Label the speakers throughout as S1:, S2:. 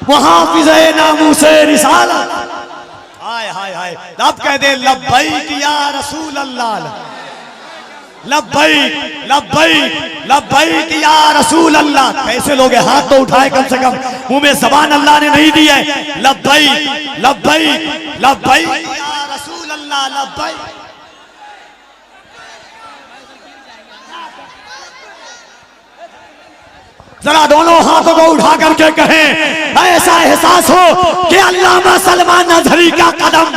S1: मुहाफिज़े नामूसे रिसालत। हाय हाय हाय, अब कह दे लब्बैक या रसूल अल्लाह, लब्बैक लब्बैक लब्बैक या रसूल अल्लाह। कैसे लोग हाथ तो उठाए, कम से कम मुंह में ज़बान अल्लाह ने नहीं दी है। लब्बैक लब्बैक लब्बैक या रसूल अल्लाह, लब्बैक। जरा दोनों हाथों को उठा करके कहें, ऐसा एहसास हो कि अल्लामा सलमान नजरी का कदम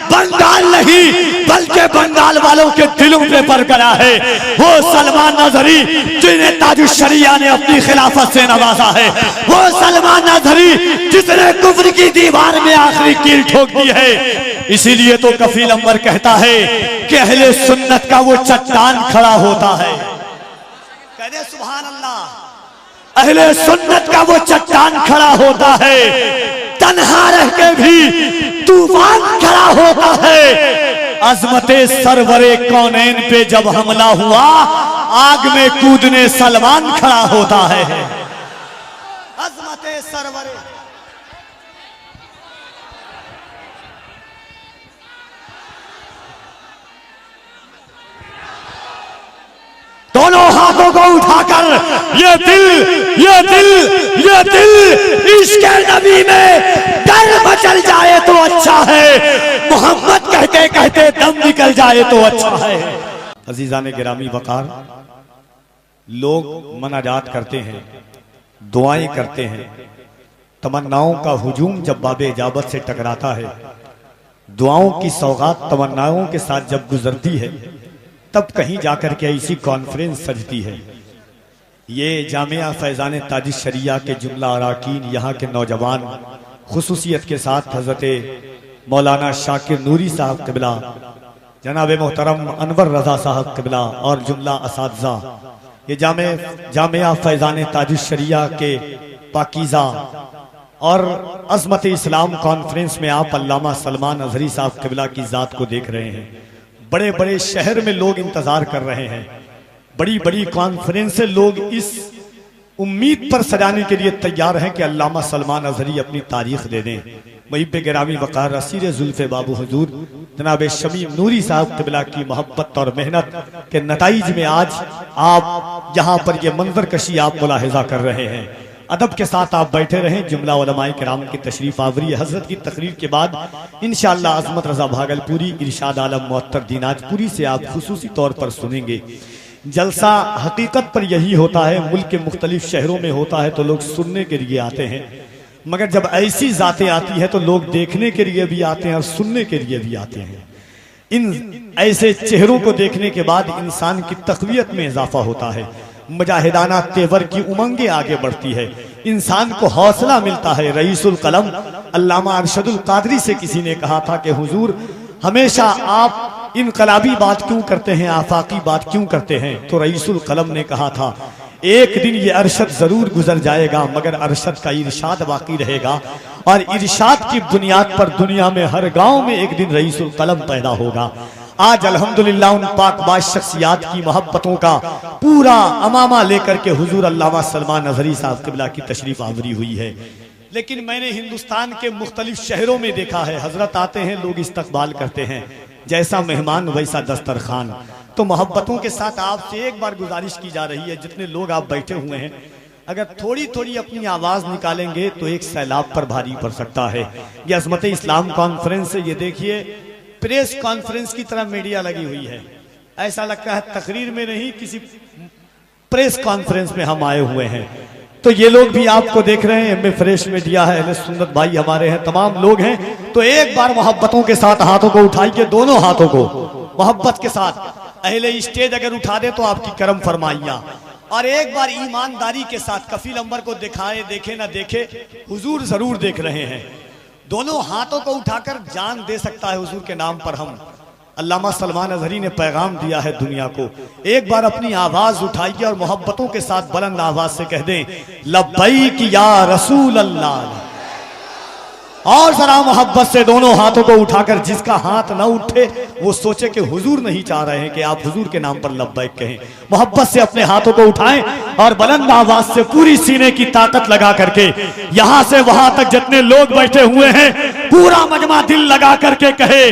S1: बंगाल नहीं बल्कि बंगाल वालों के दिलों पे बरकरार है। वो सलमान नजरी जिन्हें ताजुश्शरिया ने अपनी खिलाफत से नवाजा है, वो सलमान नजरी जिसने कुफ्र की दीवार में आखिरी कील ठोक दी है। इसीलिए तो कफील अंबर कहता है कि अहले सुन्नत का वो चट्टान खड़ा होता है। कह दे सुभान अल्लाह। अहले सुन्नत का वो चट्टान खड़ा होता है, तन्हा रह के भी तूफान खड़ा होता है। अजमते सरवरे कौनैन पे जब हमला हुआ, आग में कूदने सलमान खड़ा होता है। अजमते सरवरे, दोनों हाथों को उठाकर ये दिल इश्क़ नबी में डर मचल जाए तो अच्छा है, मोहम्मद कहते कहते दम निकल जाए तो अच्छा है। अजीज़ान गिरामी वक़ार, लोग मनाजात करते हैं, दुआएं करते हैं, तमन्नाओं का हुजूम जब बाबे इजाबत से टकराता है, दुआओं की सौगात तमन्नाओं के साथ जब गुजरती है, तब कहीं जाकर के ऐसी कॉन्फ्रेंस सजती है। ये जामिया फैज़ान ताजुश्शरिया के जुमला अराकीन, यहाँ के नौजवान, खुसूसियत के साथ हज़रत मौलाना शाकिर नूरी साहब क़िबला, जनाब मोहतरम अनवर रज़ा साहब क़िबला और जुमला असातिज़ा, ये जामिया फैज़ान ताजुश्शरिया के पाकीज़ा और अज़मत इस्लाम कॉन्फ्रेंस में आप अल्लामा सलमान नज़री साहब क़िबला की ज़ात को देख रहे हैं। बड़े बड़े शहर में लोग इंतजार कर रहे हैं, बड़ी बड़ी कॉन्फ्रेंस से लोग इस उम्मीद पर सजाने के लिए तैयार हैं कि अल्लामा सलमान नज़री अपनी तारीख दे दें। मुहिब्बे गिरामी वक़ार असीर जुल्फ़े बाबू हुजूर जनाब शमीम नूरी साहब क़िबला की मोहब्बत और मेहनत के नताइज में आज आप यहाँ पर ये मंजर कशी आप मुलाहिज़ा कर रहे हैं। अदब के साथ आप बैठे रहें। जुमला उलमाए किराम की तशरीफ आवरी हजरत की तकरीर के बाद इंशाअल्लाह अज़मत रज़ा भागलपुरी, इरशाद आलम मुअत्तर दिनाजपुरी से आप खुसूसी तौर पर सुनेंगे। जलसा हकीकत पर यही होता है, मुल्क के मुख्तलिफ शहरों में होता है तो लोग सुनने के लिए आते हैं, मगर जब ऐसी ज़ातें आती है तो लोग देखने के लिए भी आते हैं और सुनने के लिए भी आते हैं। इन ऐसे चेहरों को देखने के बाद इंसान की तक़वियत में इजाफा होता है, मुजाहिदाना तेवर की उमंगे आगे बढ़ती है, इंसान को हौसला मिलता है। रईसुल कलम अल्लामा अरशदुल कादरी से किसी ने कहा था कि हुजूर हमेशा आप इनकलाबी बात क्यों करते हैं, आफाकी बात क्यों करते हैं? तो रईसुल कलम ने कहा था एक दिन ये अरशद जरूर गुजर जाएगा मगर अरशद का इरशाद बाकी रहेगा, और इरशाद की बुनियाद पर दुनिया में हर गांव में एक दिन रईसुल कलम पैदा होगा। आज अल्हम्दुलिल्लाह उन पाकबाज शख्सियात की मोहब्बतों का पूरा अमामा लेकर के हुजूर अल्लामा सलमान नज़री साहब क़िबला की तशरीफ आवरी हुई है। लेकिन मैंने हिंदुस्तान के मुख्तलिफ शहरों में देखा है, हजरत आते हैं, लोग इस्तकबाल करते हैं, जैसा मेहमान वैसा दस्तरखान। तो मोहब्बतों के साथ आपसे एक बार गुजारिश की जा रही है, जितने लोग आप बैठे हुए हैं, अगर थोड़ी थोड़ी अपनी आवाज़ निकालेंगे तो एक सैलाब पर भारी पड़ सकता है। ये अज़मत इस्लाम कॉन्फ्रेंस है, ये देखिए प्रेस कॉन्फ्रेंस की तरह मीडिया लगी हुई है, ऐसा लगता है तकरीर में नहीं किसी प्रेस कॉन्फ्रेंस में हम आए हुए हैं। तो ये लोग भी आपको देख रहे हैं, एम फ्रेश मीडिया है, अहले सुन्नत भाई हमारे हैं, तमाम लोग हैं। तो एक बार मोहब्बतों के साथ हाथों को उठाइए, दोनों हाथों को मोहब्बत के साथ। अहले स्टेज अगर उठा दे तो आपकी करम फरमाइया, और एक बार ईमानदारी के साथ कफील अंबर को दिखाए, देखे ना देखे हुजूर जरूर देख रहे हैं। दोनों हाथों को उठाकर जान दे सकता है हुजूर के नाम पर हम। अल्लामा सलमान नज़री ने पैगाम दिया है दुनिया को। एक बार अपनी आवाज उठाइए और मोहब्बतों के साथ बुलंद आवाज से कह दें लब्बैक या रसूल अल्लाह। और जरा मोहब्बत से दोनों हाथों को उठाकर, जिसका हाथ ना उठे वो सोचे कि हुजूर नहीं चाह रहे हैं कि आप हुजूर के नाम पर लब्बैक कहें। मोहब्बत से अपने हाथों को उठाएं और बुलंद आवाज से पूरी सीने की ताकत लगा करके यहां से वहां तक जितने लोग बैठे हुए हैं पूरा मजमा दिल लगा करके कहे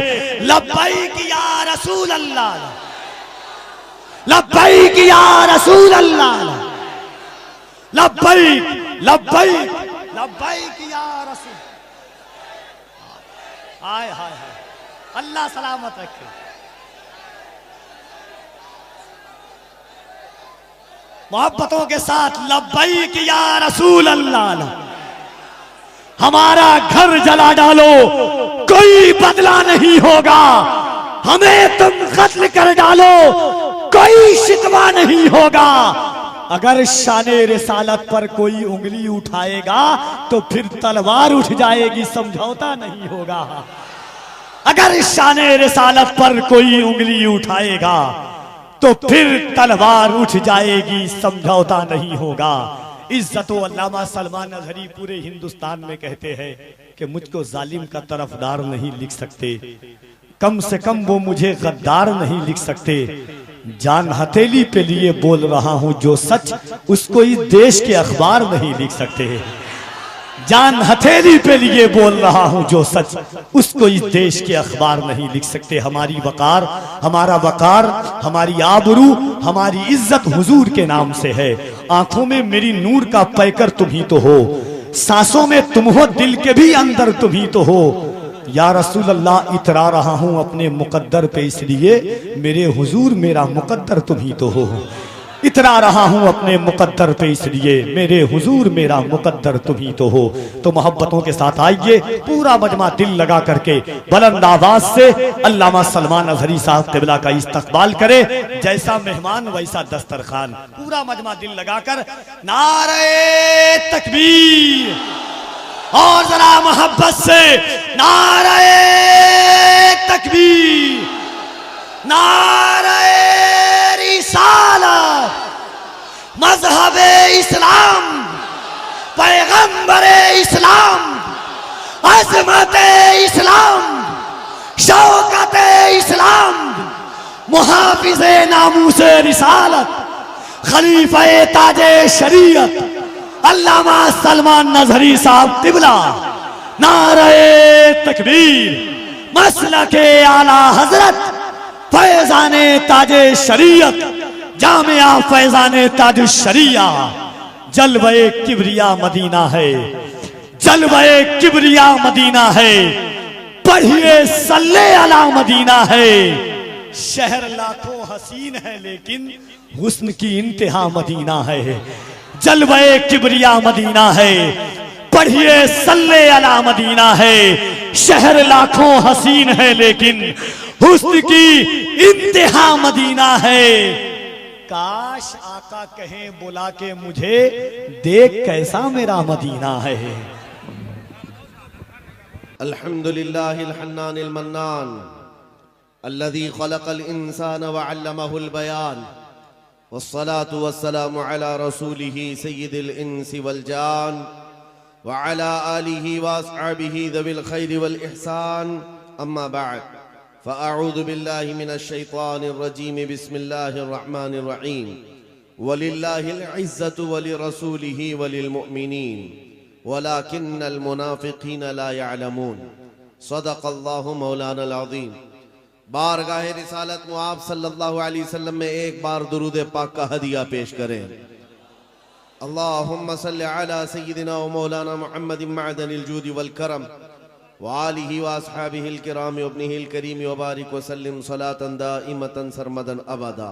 S1: लब्बैक या रसूल अल्लाह, लब्बैक या रसूल अल्लाह, लब्बैक लब्बैक लब्बैक या रसूल। हाय हाय हाय, अल्लाह सलामत रखे। मोहब्बतों के साथ लब्बैक या रसूल अल्लाह। हमारा घर जला डालो कोई बदला नहीं होगा, हमें तुम कत्ल कर डालो कोई शिकवा नहीं होगा। अगर शाने रिसालत पर कोई उंगली उठाएगा तो फिर तलवार उठ जाएगी, समझौता नहीं होगा। अगर शाने रिसालत पर कोई उंगली उठाएगा तो फिर तलवार उठ जाएगी, समझौता नहीं होगा। इज्जतो अल्लामा सलमान अजहरी पूरे हिंदुस्तान में कहते हैं कि मुझको जालिम का तरफदार नहीं लिख सकते, कम से कम वो मुझे गद्दार नहीं लिख सकते। जान हथेली पे लिए बोल रहा हूं जो सच, उसको इस देश के अखबार नहीं लिख सकते। जान हथेली पे लिए बोल रहा हूं जो सच, उसको इस देश के अखबार नहीं लिख सकते। हमारी वकार, हमारा वकार, हमारी आबरू, हमारी इज्जत हुजूर के नाम से है। आंखों में मेरी नूर का पैकर तुम ही तो हो, सांसों में तुम हो, दिल के भी अंदर तुम ही तो हो। या रसूल अल्लाह इतरा रहा हूं अपने मुकद्दर पे, इसलिए मेरे हुजूर मेरा मुकद्दर तुम ही तो हो। इतरा रहा हूं अपने मुकद्दर पे, इसलिए मेरे हुजूर मेरा मुकद्दर तुम ही तो हो। तो मोहब्बतों के साथ आइए पूरा मजमा दिल लगा करके बुलंद आवाज से अल्लामा सलमान अजहरी साहब क़िबला का इस्तकबाल करे। जैसा मेहमान वैसा दस्तरखान, पूरा मजमा दिल लगाकर नारे तकबीर और जरा मोहब्बत से नारे तकबीर, नारे रिसालत, मजहबे इस्लाम, पैगंबरे इस्लाम, अज़मते इस्लाम, शौकते इस्लाम, मुहाफिज़े नामूसे रिसालत, खलीफे ताजे शरीयत अल्लामा सलमान अजहरी साहब क़िबला। नारे तकबीर, मसलके आला हजरत, फैजाने ताजे शरीयत, जामिया फैजाने ताज शरिया। जलवे किबरिया मदीना है, जलवे किबरिया मदीना है, पढ़िए सल्ले अला मदीना है। शहर लाखों हसीन है लेकिन हुस्न की इंतहा मदीना है। जलवे किबरिया मदीना है, पढ़िए सल्ले अला मदीना है। शहर लाखों हसीन है लेकिन हुस्न की इंतहा मदीना है। काश आका कहें बुला के मुझे, देख कैसा मेरा मदीना है।
S2: अल्हम्दुलिल्लाहिल हन्नानिल मन्नान अल्लज़ी खलक़ल इंसान व अल्लमहुल बयान, वस्सलातु वस्सलामु अला रसूलिही सय्यिदिल इंसी वल जान व अला आलिही व अस्हाबिही ज़विल खैरि वल इहसान। अम्मा बअद, फ़अऊज़ु बिल्लाहि मिनश शैतानिर रजीम, बिस्मिल्लाहिर रहमानिर रहीम। वलिल्लाहिल इज़्ज़तु वलिरसूलिही वलिलमुअ्मिनीन वलाकिन्नल मुनाफ़िक़ीन ला यअलमून। सदक़ल्लाहु मौलानल अज़ीम। बारगाह रिसालत मुआब सल्लल्लाहु अलैहि वसल्लम में एक बार दुरूद पाक का हदिया पेश करें। अल्लाहुम्मा सल्लि अला सय्यिदिना व मौलाना मुहम्मदिन मअदनिल जूदि वल करम व आलिहि व अस्हाबिहिल किराम व इब्निहिल करीम व बारिक व सल्लिम सलातन दाइमतन सरमदन अबदा।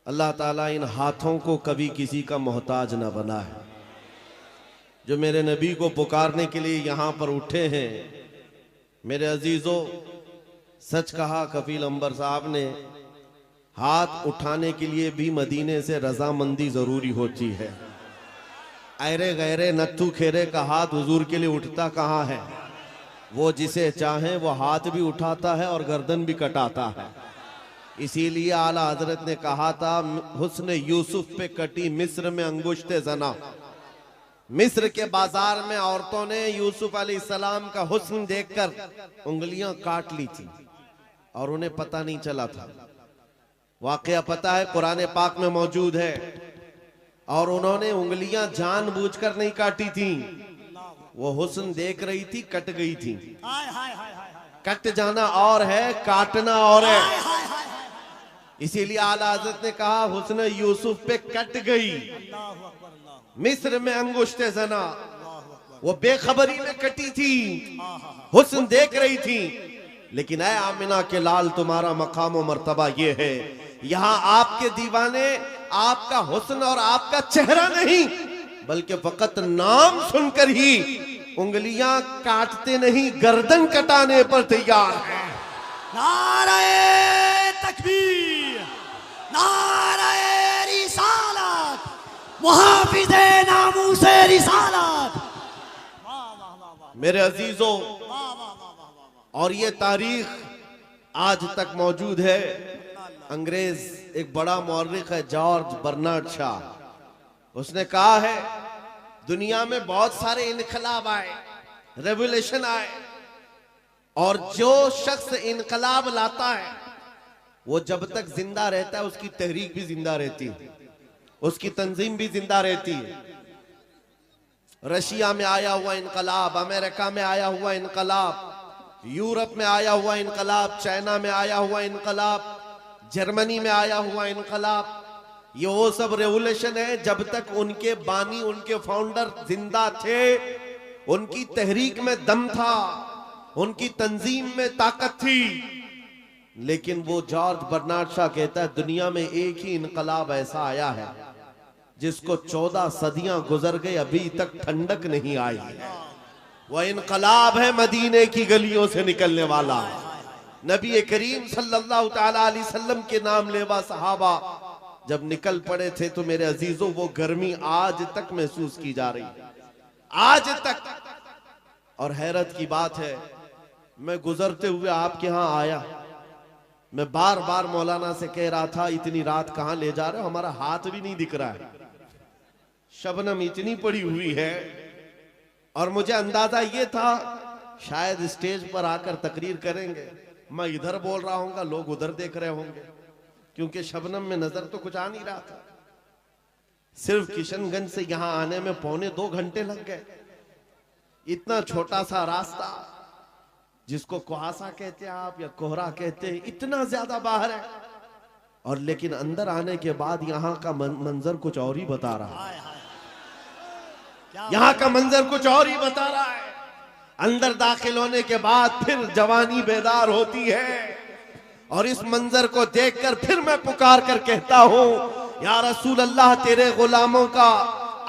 S2: अल्लाह ताला इन हाथों को कभी किसी का मोहताज न बना है। जो मेरे नबी को पुकारने के लिए यहाँ पर उठे हैं, मेरे अजीजों, सच कहा कफील अंबर साहब ने, हाथ उठाने के लिए भी मदीने से रजामंदी जरूरी होती है। ऐरे गैरे नत्थु खेरे का हाथ हुजूर के लिए उठता कहाँ है। वो जिसे चाहे वो हाथ भी उठाता है और गर्दन भी कटाता है। इसीलिए आला हजरत ने कहा था, हुस्न यूसुफ पे कटी मिस्र में अंगुश्ते जना, मिस्र के बाजार में औरतों ने यूसुफ अलैहिस्सलाम का हुस्न देखकर उंगलियां काट ली थी और उन्हें पता नहीं चला था। वाकया पता है, कुरान पाक में मौजूद है। और उन्होंने उंगलियां जानबूझकर नहीं काटी थी, वो हुस्न देख रही थी, कट गई थी। कट जाना और है, काटना और है। इसीलिए आला हज़रत ने कहा हुस्न यूसुफ पे कट गई। मिस्र में अंगुश्ते जना, वो बेखबरी में कटी थी, हुस्न देख रही थी। लेकिन ऐ आमिना के लाल, तुम्हारा मकाम और मर्तबा ये है, यहां आपके दीवाने आपका हुस्न और आपका चेहरा नहीं, बल्कि फकत नाम सुनकर ही उंगलियां काटते नहीं, गर्दन कटाने पर तैयार है।
S3: नारे तकबीर, नारे रिसालत, मुहाफिज़े नामूसे रिसालत।
S2: मेरे अजीजों, और ये तारीख आज तक मौजूद है। अंग्रेज एक बड़ा मौर्रिख है, जॉर्ज बर्नार्ड शॉ, उसने कहा है दुनिया में बहुत सारे इनकलाब आए, रेवोल्यूशन आए, और जो शख्स इनकलाब लाता है वो जब तक जिंदा रहता है उसकी तहरीक भी जिंदा रहती है, उसकी तंजीम भी जिंदा रहती है। रशिया में आया हुआ इनकलाब, अमेरिका में आया हुआ इनकलाब, यूरोप में आया हुआ इनकलाब, चाइना में आया हुआ इनकलाब, जर्मनी में आया हुआ इनकलाब, ये वो सब रेवोल्यूशन है जब तक उनके बानी, उनके फाउंडर जिंदा थे, उनकी तहरीक में दम था, उनकी तंजीम में ताकत थी। लेकिन वो जॉर्ज बर्नार्ड शॉ कहता है दुनिया में एक ही इनकलाब ऐसा आया है जिसको 14 सदियां गुजर गई, अभी तक ठंडक नहीं आई। वह इनकलाब है मदीने की गलियों से निकलने वाला। नबी करीम सल्लल्लाहु तआला अलैहि वसल्लम के नाम लेवा सहाबा जब निकल पड़े थे तो मेरे अजीजों वो गर्मी आज तक महसूस की जा रही है, आज तक। और हैरत की बात है, मैं गुजरते हुए आपके यहां आया, मैं बार बार मौलाना से कह रहा था इतनी रात कहां ले जा रहे हो, हमारा हाथ भी नहीं दिख रहा है, शबनम इतनी पड़ी हुई है। और मुझे अंदाजा ये था शायद स्टेज पर आकर तकरीर करेंगे, मैं इधर बोल रहा हूंगा, लोग उधर देख रहे होंगे, क्योंकि शबनम में नजर तो कुछ आ नहीं रहा था। सिर्फ किशनगंज से यहां आने में 2.25 घंटे लग गए। इतना छोटा सा रास्ता जिसको कुहासा कहते हैं आप या कोहरा कहते हैं, इतना ज्यादा बाहर है। और लेकिन अंदर आने के बाद यहाँ का मंजर कुछ और ही बता रहा है, यहाँ का मंजर कुछ और ही बता रहा है। अंदर दाखिल होने के बाद फिर जवानी बेदार होती है, और इस मंजर को देखकर फिर मैं पुकार कर कहता हूं या रसूल अल्लाह, तेरे गुलामों का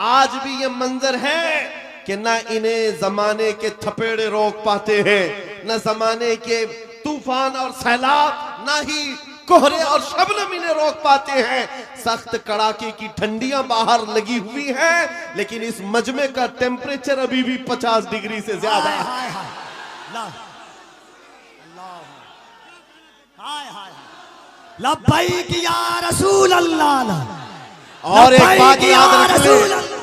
S2: आज भी ये मंजर है कि ना इन्हें जमाने के थपेड़े रोक पाते हैं, न जमाने के तूफान और सैलाब, ना ही कोहरे और शबनम इन्हें रोक पाते हैं। सख्त कड़ाके की ठंडियां बाहर लगी हुई हैं, लेकिन इस मजमे का टेम्परेचर अभी भी 50 डिग्री से ज्यादा है।
S3: लब्बैक या रसूल अल्लाह।
S2: और एक बात याद रख लें,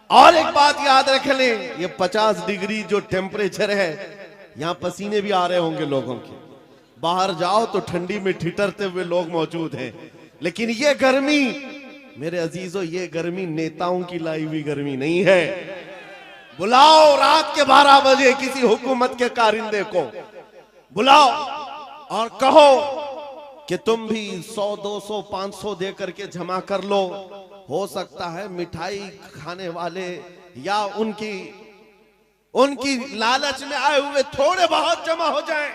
S2: और एक बात याद रख लें, ये 50 डिग्री जो टेम्परेचर है, यहां पसीने भी आ रहे होंगे लोगों के। बाहर जाओ तो ठंडी में ठिठरते हुए लोग मौजूद हैं, लेकिन ये गर्मी मेरे अजीजों, ये गर्मी नेताओं की लाई हुई गर्मी नहीं है। बुलाओ रात के 12 बजे किसी हुकूमत के कारिंदे को, बुलाओ और कहो कि तुम भी 100, 200, 500 दे करके जमा कर लो। हो सकता है मिठाई खाने वाले या उनकी लालच में आए हुए थोड़े बहुत जमा हो जाएं,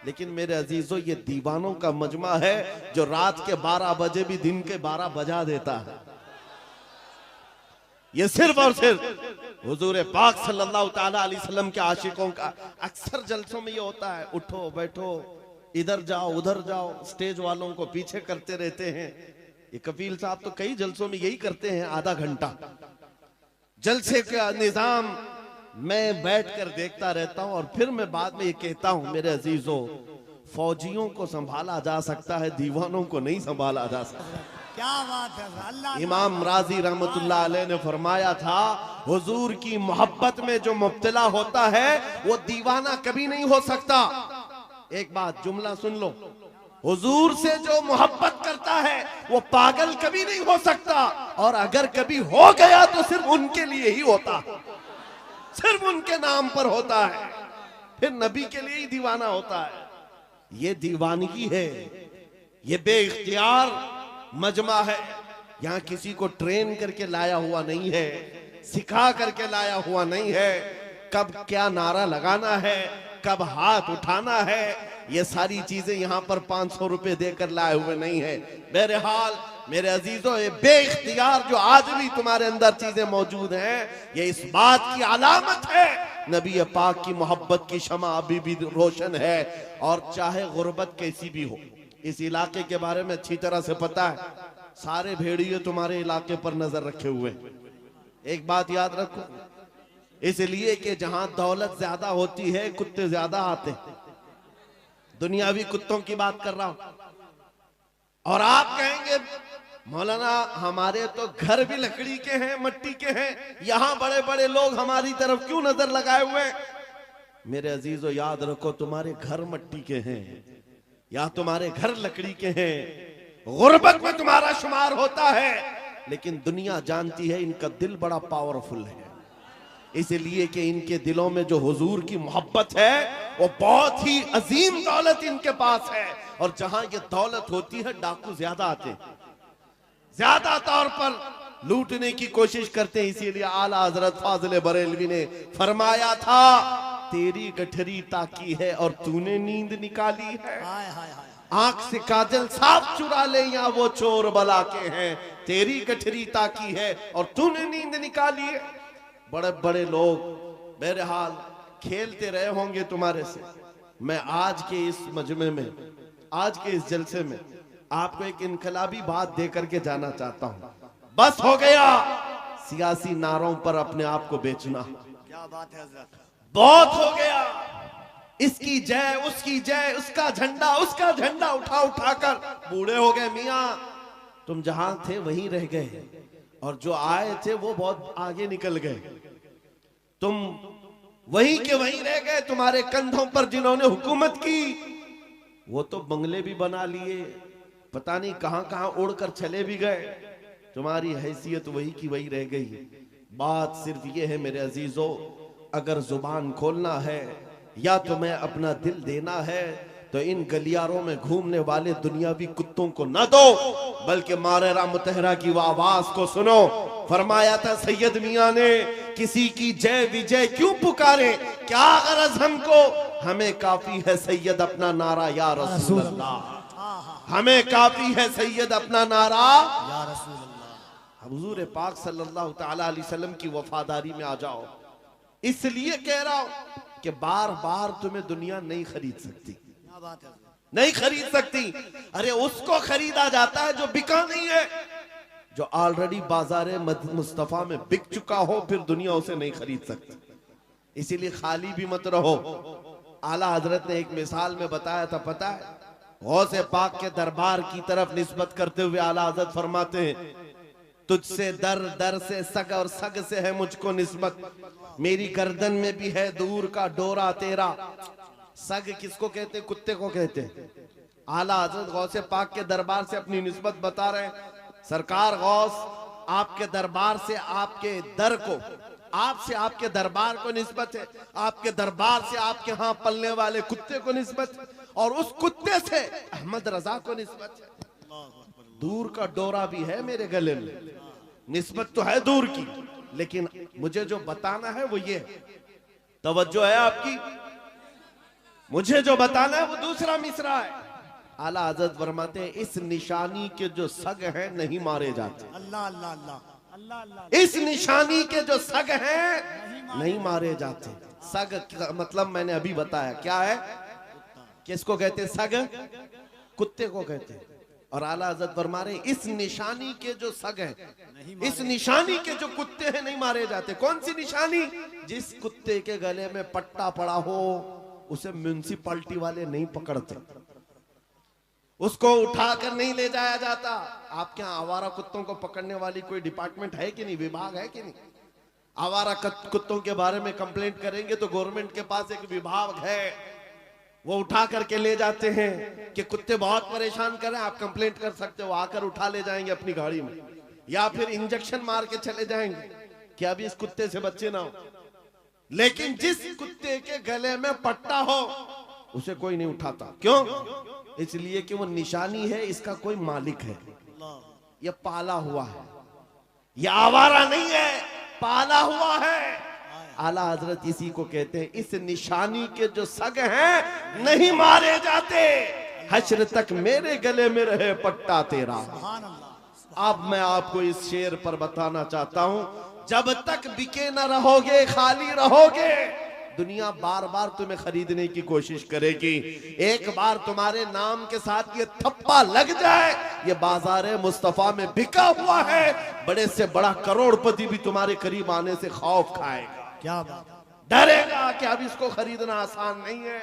S2: लेकिन मेरे अजीजों ये दीवानों का मजमा है जो रात के 12 बजे भी दिन के 12 बजा देता है। ये सिर्फ और सिर्फ हुजूर पाक सल्लल्लाहु ताला अलैहि वसल्लम के आशिकों का अक्सर जलसों में ये होता है, उठो बैठो, इधर जाओ उधर जाओ, स्टेज वालों को पीछे करते रहते हैं। ये कफील साहब तो कई जलसों में यही करते हैं, आधा घंटा जलसे का निजाम मैं बैठकर देखता रहता हूं। और फिर मैं बाद में ये कहता हूं मेरे अजीजों, फौजियों को संभाला जा सकता है, दीवानों को नहीं संभाला जा सकता।
S3: क्या बात है अल्लाह।
S2: इमाम राजी रहमतुल्लाह अलैह ने फरमाया था, हुजूर की मोहब्बत में जो मुब्तला होता है वो दीवाना कभी नहीं हो सकता। एक बात जुमला सुन लो, हुजूर से जो मोहब्बत करता है वो पागल कभी नहीं हो सकता, और अगर कभी हो गया तो सिर्फ उनके लिए ही होता, सिर्फ उनके नाम पर होता है, फिर नबी के लिए ही दीवाना होता है। ये दीवानगी है, ये बेइख्तियार मजमा है। यहां किसी को ट्रेन करके लाया हुआ नहीं है, सिखा करके लाया हुआ नहीं है। कब क्या नारा लगाना है, कब हाथ उठाना है, ये सारी चीजें यहां पर 500 रुपए देकर लाए हुए नहीं है। बहरहाल मेरे अजीजों, ये बेइख्तियार जो आज भी तुम्हारे अंदर चीजें मौजूद हैं, ये इस बात की अलामत है नबी पाक की मोहब्बत की शमा अभी भी रोशन है। और चाहे गुर्बत कैसी भी हो, इस इलाके के बारे में अच्छी तरह से पता है, सारे भेड़िए तुम्हारे इलाके पर नजर रखे हुए हैं। एक बात याद रखो, इसलिए कि जहां दौलत ज्यादा होती है कुत्ते ज्यादा आते हैं। दुनियावी कुत्तों की बात कर रहा हूं। और आप कहेंगे मौलाना हमारे तो घर भी लकड़ी के हैं, मट्टी के हैं, यहां बड़े बड़े लोग हमारी तरफ क्यों नजर लगाए हुए हैं? मेरे अजीजों याद रखो, तुम्हारे घर मट्टी के हैं या तुम्हारे घर लकड़ी के हैं, गुर्बत में तुम्हारा शुमार होता है, लेकिन दुनिया जानती है इनका दिल बड़ा पावरफुल है, इसलिए कि इनके दिलों में जो हुजूर की मोहब्बत है वो बहुत ही अजीम दौलत इनके पास है। और जहां ये दौलत होती है डाकू ज्यादा आते हैं, ज्यादा तौर पर लूटने की कोशिश करते हैं। इसीलिए आला हजरत फाजिल बरेलवी ने फरमाया था, तेरी गठरी ताकी है और तूने नींद निकाली है।
S3: हाय हाय हाय।
S2: आंख से काजल साफ चुरा ले या वो चोर बला के हैं, तेरी गठरी ताकी है और तूने नींद निकाली है। बड़े बड़े लोग बहरहाल खेलते रहे होंगे तुम्हारे से। मैं आज के इस मजमे में, आज के इस जलसे में आपको एक इनकलाबी बात दे करके जाना चाहता हूं। बस हो गया सियासी नारों पर अपने आप को बेचना,
S3: क्या बात है हजरत।
S2: बहुत हो गया। इसकी जय, उसकी जय, उसका झंडा उठा उठाकर बूढ़े हो गए। मियां तुम जहां थे वहीं रह गए, और जो आए थे वो बहुत आगे निकल गए। तुम वहीं के वहीं रह गए। तुम्हारे कंधों पर जिन्होंने हुकूमत की वो तो बंगले भी बना लिए, पता नहीं कहां कहां उड़कर चले भी गए। तुम्हारी हैसियत वही की वही रह गई। बात सिर्फ ये है मेरे अजीजों, अगर जुबान खोलना है या तुम्हें अपना दिल देना है तो इन गलियारों में घूमने वाले दुनियावी कुत्तों को न दो, बल्कि मारेरा मुतहरा की वो आवाज को सुनो। फरमाया था सैयद मियां ने, किसी की जय विजय क्यों पुकारे, क्या गरज हमको, हमें काफी है सैयद अपना नारा या रसूल अल्लाह, हमें काफी है सैयद अपना नारा
S3: या रसूल अल्लाह।
S2: हुजूर पाक सल्लल्लाहु तआला अलैहि वसल्लम की वफादारी में आ जाओ। इसलिए कह रहा हूं कि बार बार तुम्हें दुनिया नहीं खरीद सकती,
S3: क्या बात है।
S2: नहीं खरीद सकती। अरे उसको खरीदा जाता है जो बिका नहीं है, जो ऑलरेडी बाजार मुस्तफा में बिक चुका हो, फिर दुनिया उसे नहीं खरीद सकती। इसीलिए खाली भी मत रहो। आला हजरत ने एक मिसाल में बताया था, पता है, गौसे पाक के दरबार की तरफ निस्बत करते हुए आला हजरत फरमाते हैं, तुझसे दर दर से सग और सग से है मुझको निस्बत, मेरी गर्दन में भी है दूर का डोरा तेरा। सग किसको कहते, कुत्ते को कहते हैं। आला हजरत गौसे पाक के दरबार से अपनी निस्बत बता रहे हैं। सरकार गौस आपके दरबार से आपके दर को, आपसे आपके दरबार को निस्बत है, आपके दरबार से आपके यहाँ पलने वाले कुत्ते को निस्बत है, और उस कुत्ते से अहमद रजा को निस्बत है। दूर का डोरा भी है मेरे गले में, निस्बत तो है दूर की, लेकिन मुझे जो बताना है वो ये है। तवज्जो है आपकी? मुझे जो बताना है वो दूसरा मिसरा है। आला हजरत फरमाते हैं, इस निशानी के जो सग हैं नहीं मारे जाते।
S3: अल्लाह अल्लाह अल्लाह अल्लाह अल्लाह।
S2: इस निशानी के जो सग हैं नहीं मारे जाते। सग का मतलब मैंने अभी बताया क्या है, किसको कहते हैं सग, कुत्ते को कहते हैं। और आला हजरत फरमा रहे, इस निशानी के जो सग हैं, इस निशानी के जो कुत्ते हैं नहीं मारे जाते। कौन सी निशानी? जिस कुत्ते के गले में पट्टा पड़ा हो उसे म्युनिसिपैलिटी वाले नहीं पकड़ते। उसको उठाकर नहीं ले जाया जाता। आपके यहाँ आवारा कुत्तों को पकड़ने वाली कोई डिपार्टमेंट है कि नहीं, विभाग है कि नहीं? आवारा कुत्तों के बारे में कंप्लेंट करेंगे तो गवर्नमेंट के पास एक विभाग है, वो उठा करके ले जाते हैं कि कुत्ते बहुत परेशान कर रहे हैं, आप कंप्लेंट कर सकते हो, आकर उठा ले जाएंगे अपनी गाड़ी में, या फिर इंजेक्शन मार के चले जाएंगे कि अभी इस कुत्ते से बच्चे ना हो। लेकिन जिस कुत्ते के गले में पट्टा हो उसे कोई नहीं उठाता। क्यों? इसलिए कि वो निशानी है, इसका कोई मालिक है, ये पाला हुआ है, ये आवारा नहीं है, पाला हुआ है। आला हजरत इसी को कहते हैं, इस निशानी के जो सग हैं नहीं मारे जाते, हश्र तक मेरे गले में रहे पट्टा तेरा। अब मैं आपको इस शेर पर बताना चाहता हूं, जब तक बिके न रहोगे, खाली रहोगे, दुनिया बार बार तुम्हें खरीदने की कोशिश करेगी। एक बार तुम्हारे नाम के साथ ये थप्पा लग जाए, ये बाजार मुस्तफा में बिका हुआ है, बड़े से बड़ा करोड़पति भी तुम्हारे करीब आने से खौफ खाएगा,
S3: क्या बात,
S2: डरेगा कि अब इसको खरीदना आसान नहीं है।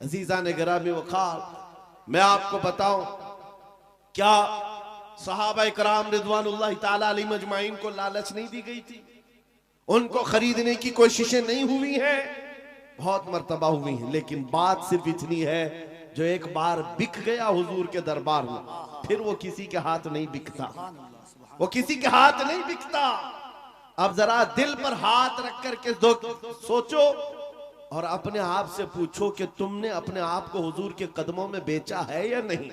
S2: अजीजा ने गिरामी वक़ार, मैं आपको बताऊं, क्या सहाबा इकराम रिज़वानुल्लाह ताला अलैहिम अजमाइन को लालच नहीं दी गई थी? उनको खरीदने की कोशिशें नहीं हुई हैं? बहुत मर्तबा हुई हैं, लेकिन बात सिर्फ इतनी है, जो एक बार बिक गया हुजूर के दरबार में, फिर वो किसी के हाथ नहीं बिकता, वो किसी के हाथ नहीं बिकता। अब जरा दिल पर हाथ रख करके सोचो और अपने आप से पूछो कि तुमने अपने आप को हुजूर के कदमों में बेचा है या नहीं?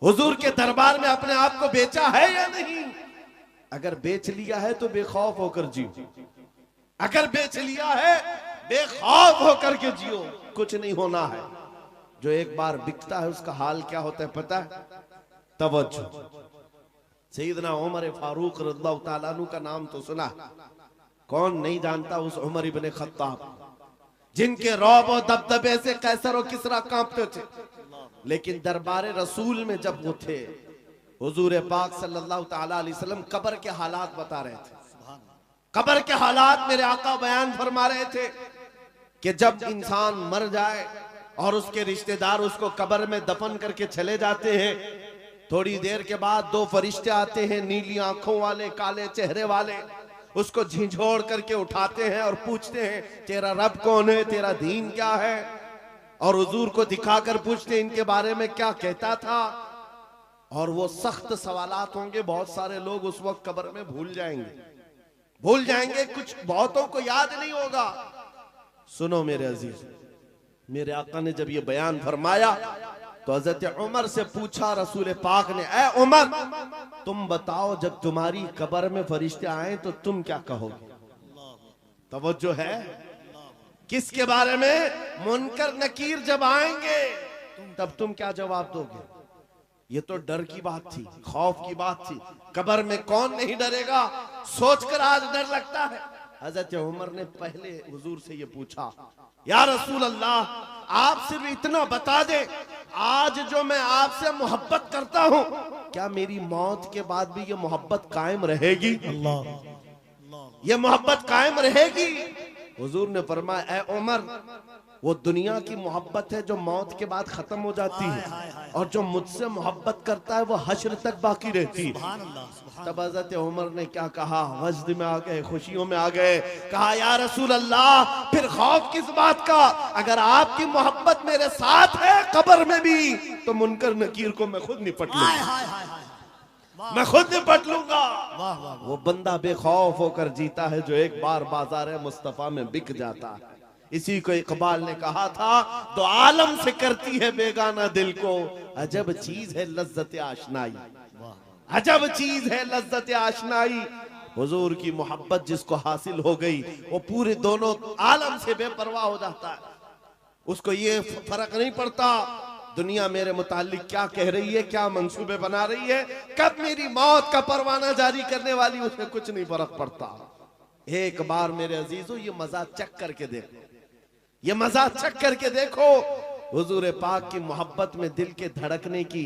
S2: हुजूर के दरबार में अपने आप को बेचा है या नहीं? अगर बेच लिया है तो बेखौफ होकर जियो, अगर बेच लिया है बेखौफ होकर के जियो, कुछ नहीं होना है। जो एक बार बिकता है उसका हाल क्या होता है पता है? तवज्जो। सैयदना उमर फारूक रज़ियल्लाहु ताला अन्हु का नाम तो सुना, कौन नहीं जानता उस उमर इब्ने खत्ताब, जिनके रौब और दबदबे से कैसर और किसरा कांपते थे। लेकिन दरबार रसूल में जब वो थे, हुजूर पाक सल्लल्लाहु ताला अलैहि वसल्लम कब्र के हालात बता रहे थे, कब्र के हालात मेरे आका बयान फरमा रहे थे कि जब इंसान मर जाए और उसके रिश्तेदार उसको कब्र में दफन करके चले जाते हैं, थोड़ी देर के बाद दो फरिश्ते आते हैं, नीली आंखों वाले, काले चेहरे वाले, उसको झिझोड़ करके उठाते हैं और पूछते हैं तेरा रब कौन है, तेरा दीन क्या है, और हुजूर को दिखाकर पूछते हैं इनके बारे में क्या कहता था। और वो सख्त सवालात होंगे, बहुत सारे लोग उस वक्त कब्र में भूल जाएंगे, कुछ बहुतों को याद नहीं होगा। सुनो मेरे अजीज, मेरे आका ने जब ये बयान फरमाया तो हजरत उमर से पूछा रसूल पाक ने, ए उमर तुम बताओ जब तुम्हारी कब्र में फरिश्ते आए तो तुम क्या कहोगे? तवज्जो है, किसके बारे में? मुनकर नकीर जब आएंगे तब तुम क्या जवाब दोगे? ये तो डर की बात थी, खौफ की बात थी। कब्र में कौन नहीं डरेगा, सोचकर आज डर लगता है। हजरत उमर ने पहले हुजूर से ये पूछा, या रसूल अल्लाह आप सिर्फ इतना बता दे, आज जो मैं आपसे मोहब्बत करता हूँ, क्या मेरी मौत के बाद भी ये मोहब्बत कायम रहेगी? ये मोहब्बत कायम रहेगी? हुजूर ने फरमाया, ए उमर वो दुनिया की मोहब्बत है जो मौत के बाद खत्म हो जाती है, और जो मुझसे मोहब्बत करता है वो हश्र तक बाकी रहती है। तब हज़रत उमर ने क्या कहा, वजद में आ गए, खुशियों में आ गए, कहा या रसूल अल्लाह फिर खौफ किस बात का, अगर आपकी मोहब्बत मेरे साथ है कब्र में भी तो मुनकर नकीर को मैं खुद निपट लूंगा, मैं खुद निपट लूंगा। वो बंदा बेखौफ होकर जीता है जो एक बार बाजार मुस्तफा में बिक जाता है। इसी को इकबाल ने कहा था, दो आलम से करती है बेगाना दिल को, अजब चीज है लज्जत आशनाई, अजब चीज है लज्जत आशनाई। हुजूर की मोहब्बत जिसको हासिल हो गई वो पूरे दोनों आलम से बेपरवाह हो जाता है, उसको ये फर्क नहीं पड़ता दुनिया मेरे मुतालिक क्या कह रही है, क्या मंसूबे बना रही है, कब मेरी मौत का परवाना जारी करने वाली, उसमें कुछ नहीं फर्क पड़ता। एक बार मेरे अजीजों ये मजा चख करके देखो, ये मजा चख करके देखो, हुजूर पाक की मोहब्बत में दिल के धड़कने की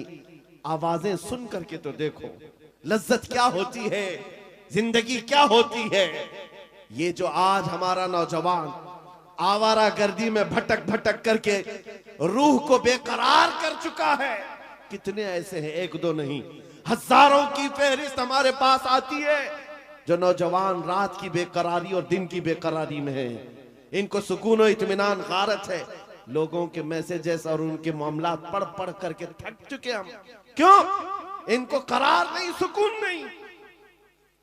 S2: आवाजें सुन करके तो देखो, लज्जत क्या होती है, जिंदगी क्या होती है। ये जो आज हमारा नौजवान आवारा गर्दी में भटक भटक करके रूह को बेकरार कर चुका है, कितने ऐसे हैं, एक दो नहीं, हजारों की फहरिस्त हमारे पास आती है जो नौजवान रात की बेकरारी और दिन की बेकरारी में है। इनको सुकून और इत्मीनान गारत है। लोगों के मैसेजेस और उनके मामला पढ़ पढ़ करके थक चुके हम। क्यों? इनको करार नहीं, सुकून नहीं।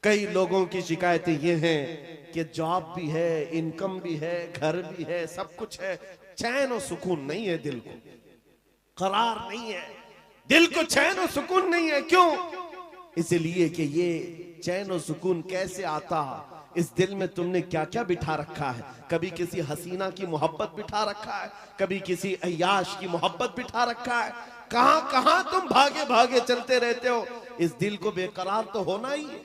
S2: कई लोगों की शिकायतें ये हैं कि जॉब भी है, इनकम भी है, घर भी है, सब कुछ है, चैन और सुकून नहीं है, दिल को करार नहीं है, दिल को चैन और सुकून नहीं है। क्यों? इसलिए कि ये चैन और सुकून कैसे आता? इस दिल में तुमने क्या क्या बिठा रखा है। कभी किसी हसीना की मोहब्बत बिठा रखा है, कभी किसी अय्याश की मोहब्बत बिठा रखा है। कहां कहां तुम भागे भागे चलते रहते हो। इस दिल को बेकरार तो होना ही है,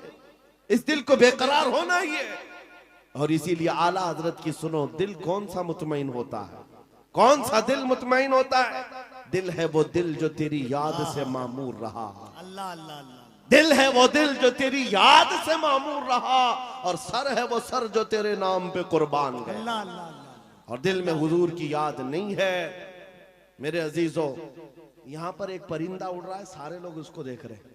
S2: इस दिल को बेकरार होना ही है। और इसीलिए आला हजरत की सुनो, दिल कौन सा मुतमईन होता है? कौन सा दिल मुतमईन होता है? दिल है वो दिल जो तेरी याद से मामूर रहा।
S3: अल्लाह अल्लाह अल्लाह।
S2: दिल है वो दिल जो तेरी याद से मामूर रहा, और सर है वो सर जो तेरे नाम पे कुर्बान गया।
S3: अल्लाह अल्लाह अल्लाह।
S2: और दिल में हुजूर की याद नहीं है। मेरे अजीजों, यहाँ पर एक परिंदा उड़ रहा है, सारे लोग उसको देख रहे हैं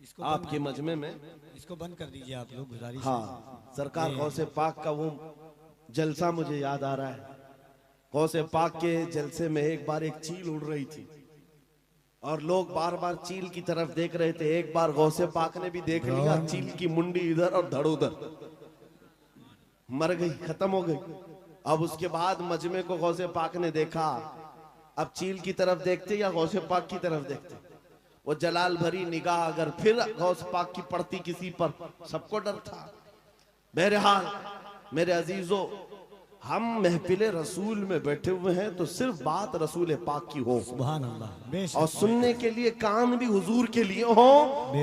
S3: इसको
S2: आपके मजमे में।
S3: इसको बंद कर दीजिए आप लोग, गुजारिश है।
S2: हाँ, सरकार गौसे पाक का वो जलसा मुझे याद आ रहा है। गौसे पाक के जलसे में एक बार एक चील उड़ रही थी और लोग बार बार चील की तरफ देख रहे थे। एक बार गौसे पाक ने भी देख लिया, चील की मुंडी इधर और धड़ उधर, मर गई, खत्म हो गई। अब उसके बाद मजमे को गौसे पाक ने देखा। अब चील की तरफ देखते या गौसे पाक की तरफ देखते? वो जलाल भरी निगाह अगर फिर गौस पाक की पड़ती किसी पर, सबको डर था। बहरहाल मेरे अजीजों, हम महफिले रसूल में बैठे हुए हैं तो सिर्फ बात रसूल पाक की हो,
S3: सुभान अल्लाह, बेशक।
S2: और सुनने के लिए कान भी हुजूर के लिए हो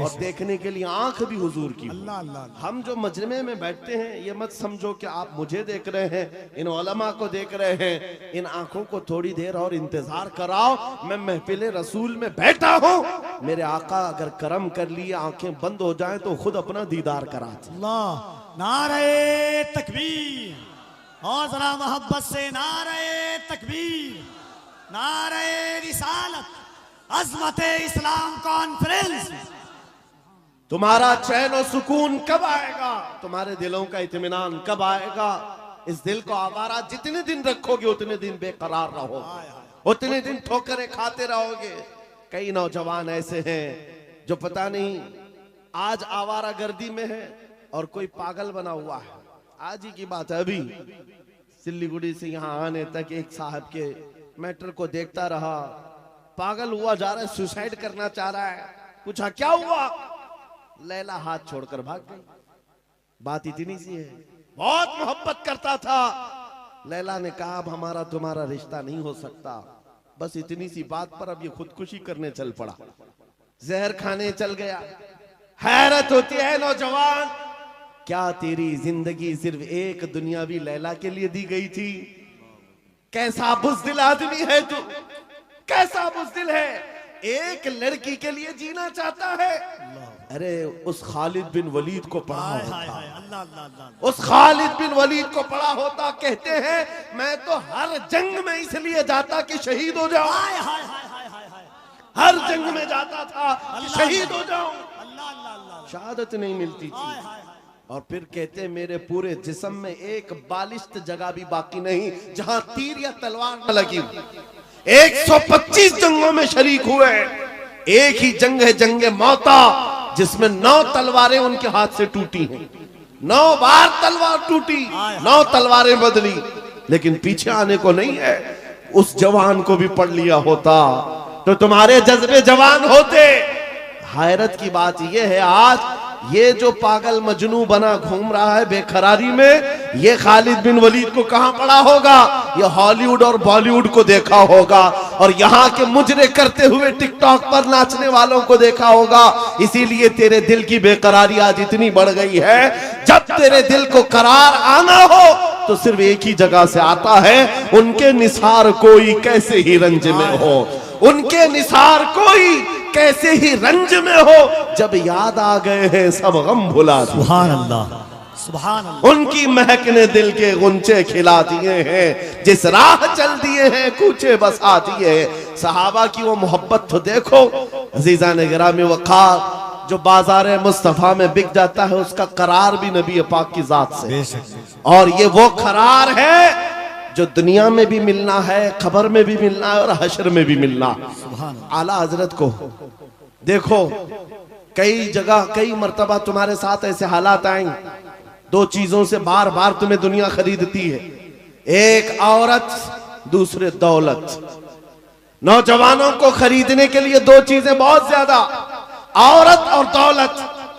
S2: और देखने के लिए आंख भी हुजूर की हो।
S3: अल्लाह अल्लाह।
S2: हम जो मजमे में बैठते हैं, ये मत समझो कि आप मुझे देख रहे हैं, इन उलमा को देख रहे हैं। इन आंखों को थोड़ी देर और इंतजार कराओ। मैं महफिले रसूल में बैठा हूँ, मेरे आका अगर करम कर लिए आंखें बंद हो जाएं तो खुद अपना दीदार कराते।
S3: अल्लाह, नारे तकबीर, और जरा मोहब्बत से नारे तकबीर, नारे रिसालत, अज़मत इस्लाम कॉन्फ्रेंस।
S2: तुम्हारा चैन और सुकून कब आएगा? तुम्हारे दिलों का इत्मीनान कब आएगा? इस दिल को आवारा जितने दिन रखोगे उतने दिन बेकरार रहोगे, उतने दिन ठोकरें खाते रहोगे। कई नौजवान ऐसे हैं जो पता नहीं आज आवारा गर्दी में है और कोई पागल बना हुआ है। आज ही की बात है, अभी सिल्लीगुड़ी से यहाँ आने तक एक साहब के मैटर को देखता रहा। पागल हुआ जा रहा है, सुसाइड करना चाह रहा है। पूछा क्या हुआ? लैला हाथ छोड़कर भाग गई। बात इतनी सी है, बहुत मोहब्बत करता था। लैला ने कहा अब हमारा तुम्हारा रिश्ता नहीं हो सकता। बस इतनी सी बात पर अब ये खुदकुशी करने चल पड़ा, जहर खाने चल गया। हैरत होती है नौजवान, क्या तेरी जिंदगी सिर्फ एक दुनियावी लैला के लिए दी गई थी? कैसा बुज़दिल आदमी है तू, कैसा बुज़दिल है। एक लड़की के लिए जीना चाहता है। अरे उस खालिद बिन वलीद को पढ़ा होता,
S3: अल्लाह अल्लाह अल्लाह।
S2: उस खालिद बिन वलीद को पढ़ा होता। कहते हैं मैं तो हर जंग में इसलिए जाता कि शहीद हो जाऊं।
S3: हाय हाय हाय हाय हाय हाय।
S2: हर जंग में जाता था कि शहीद हो जाऊं,
S3: अल्लाह अल्लाह अल्लाह।
S2: शहादत नहीं मिलती थी। और फिर कहते मेरे पूरे जिस्म में एक बालिश्त जगह भी बाकी नहीं जहां तीर या तलवार न लगी। 125 जंगों में शरीक हुए। एक ही जंग है जंगे मौता, जिसमें 9 तलवारें उनके हाथ से टूटी हैं। 9 बार तलवार टूटी, 9 तलवारें बदली, लेकिन पीछे आने को नहीं है। उस जवान को भी पढ़ लिया होता तो तुम्हारे जज्बे जवान होते। हैरत की बात यह है, आज ये जो पागल मजनू बना घूम रहा है बेखरारी में, ये खालिद बिन वलीद को कहां पढ़ा होगा? ये हॉलीवुड और बॉलीवुड को देखा होगा, और यहाँ के मुजरे करते हुए टिकटॉक पर नाचने वालों को देखा होगा। इसीलिए तेरे दिल की बेकरारी आज इतनी बढ़ गई है। जब तेरे दिल को करार आना हो तो सिर्फ एक ही जगह से आता है, उनके निसार कोई कैसे ही रंज में हो, उनके निसार कोई कैसे ही रंज में हो। जब याद आ गए हैं सब गम भुला दो।
S3: सुभान अल्लाह, सुभान अल्लाह।
S2: उनकी महक ने दिल के गुंचे खिला दिए हैं, जिस राह चल दिए हैं कूचे बसा दिए हैं। सहाबा की वो मोहब्बत तो देखो अजीज़ान गिरामी वक़ार, जो बाजार मुस्तफ़ा में बिक जाता है उसका करार भी नबी पाक की जात से, और ये वो करार है जो दुनिया में भी मिलना है, खबर में भी मिलना है और हशर में भी मिलना। आला हजरत को देखो, कई जगह कई मर्तबा तुम्हारे साथ ऐसे हालात आएंगे, दो चीजों से बार बार तुम्हें दुनिया खरीदती है, एक औरत, दूसरे दौलत। नौजवानों को खरीदने के लिए दो चीजें बहुत ज्यादा, औरत और दौलत।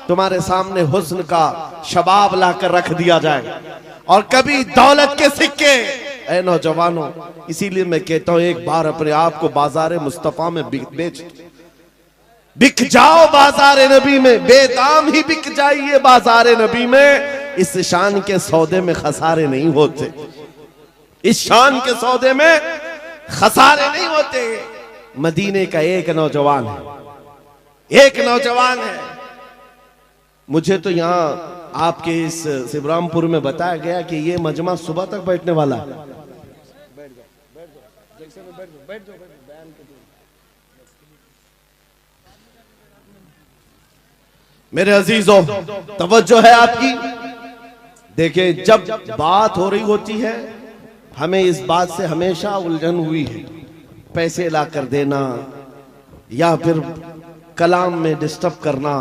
S2: तुम्हारे सामने हुस्न का शबाब लाकर रख दिया जाए और कभी दौलत के सिक्के। ऐ नौजवानों, इसीलिए मैं कहता हूं एक बार अपने आप को बाजार मुस्तफा में बेच, बिक जाओ बाजार नबी में, बेदाम ही बिक जाइए बाजार नबी में। इस शान के सौदे में खसारे नहीं होते, इस शान के सौदे में खसारे नहीं होते। मदीने का एक नौजवान है, एक नौजवान है, मुझे तो यहाँ आपके इस शिवरामपुर में बताया गया कि ये मजमा सुबह तक बैठने वाला है। मेरे अजीजों, तवज्जो है आपकी। देखिए, जब बात हो रही होती है, हमें इस बात से हमेशा उलझन हुई है, पैसे ला कर देना या फिर कलाम में डिस्टर्ब करना,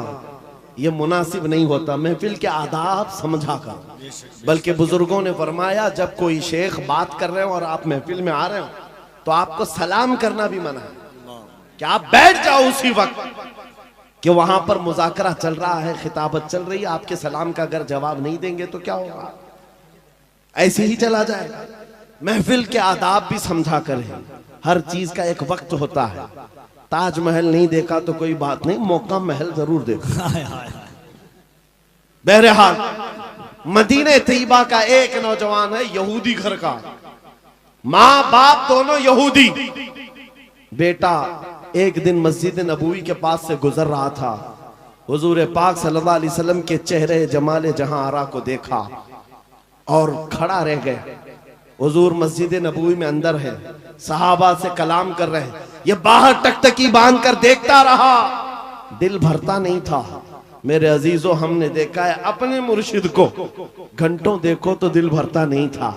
S2: यह मुनासिब नहीं होता। महफिल के आदाब समझा कर, बल्कि बुजुर्गों ने फरमाया जब कोई शेख बात कर रहे हो और आप महफिल में आ रहे हो तो आपको सलाम करना भी मना है कि आप बैठ जाओ उसी वक्त कि वहां पर मुज़ाकरा चल रहा है, खिताबत चल रही है, आपके सलाम का अगर जवाब नहीं देंगे तो क्या होगा, ऐसे ही चला जाएगा। महफिल के आदाब भी समझा करें, हर चीज का एक वक्त होता है। ताजमहल नहीं देखा तो कोई बात नहीं, मौका महल जरूर देखा। बहरहाल, मदीने तैयबा का एक नौजवान है, यहूदी घर का, माँ बाप दोनों यहूदी। बेटा एक दिन मस्जिद नबवी के पास से गुजर रहा था, हुजूर पाक सल्लल्लाहु अलैहि वसल्लम के चेहरे जमाले जहां आरा को देखा और खड़ा रह गए। हुजूर मस्जिद नबवी में अंदर है, सहाबा से कलाम कर रहे हैं, ये बाहर टकटकी बांध कर देखता रहा, दिल भरता नहीं था। मेरे अजीजों, हमने देखा है अपने मुर्शिद को, घंटों देखो तो दिल भरता नहीं था,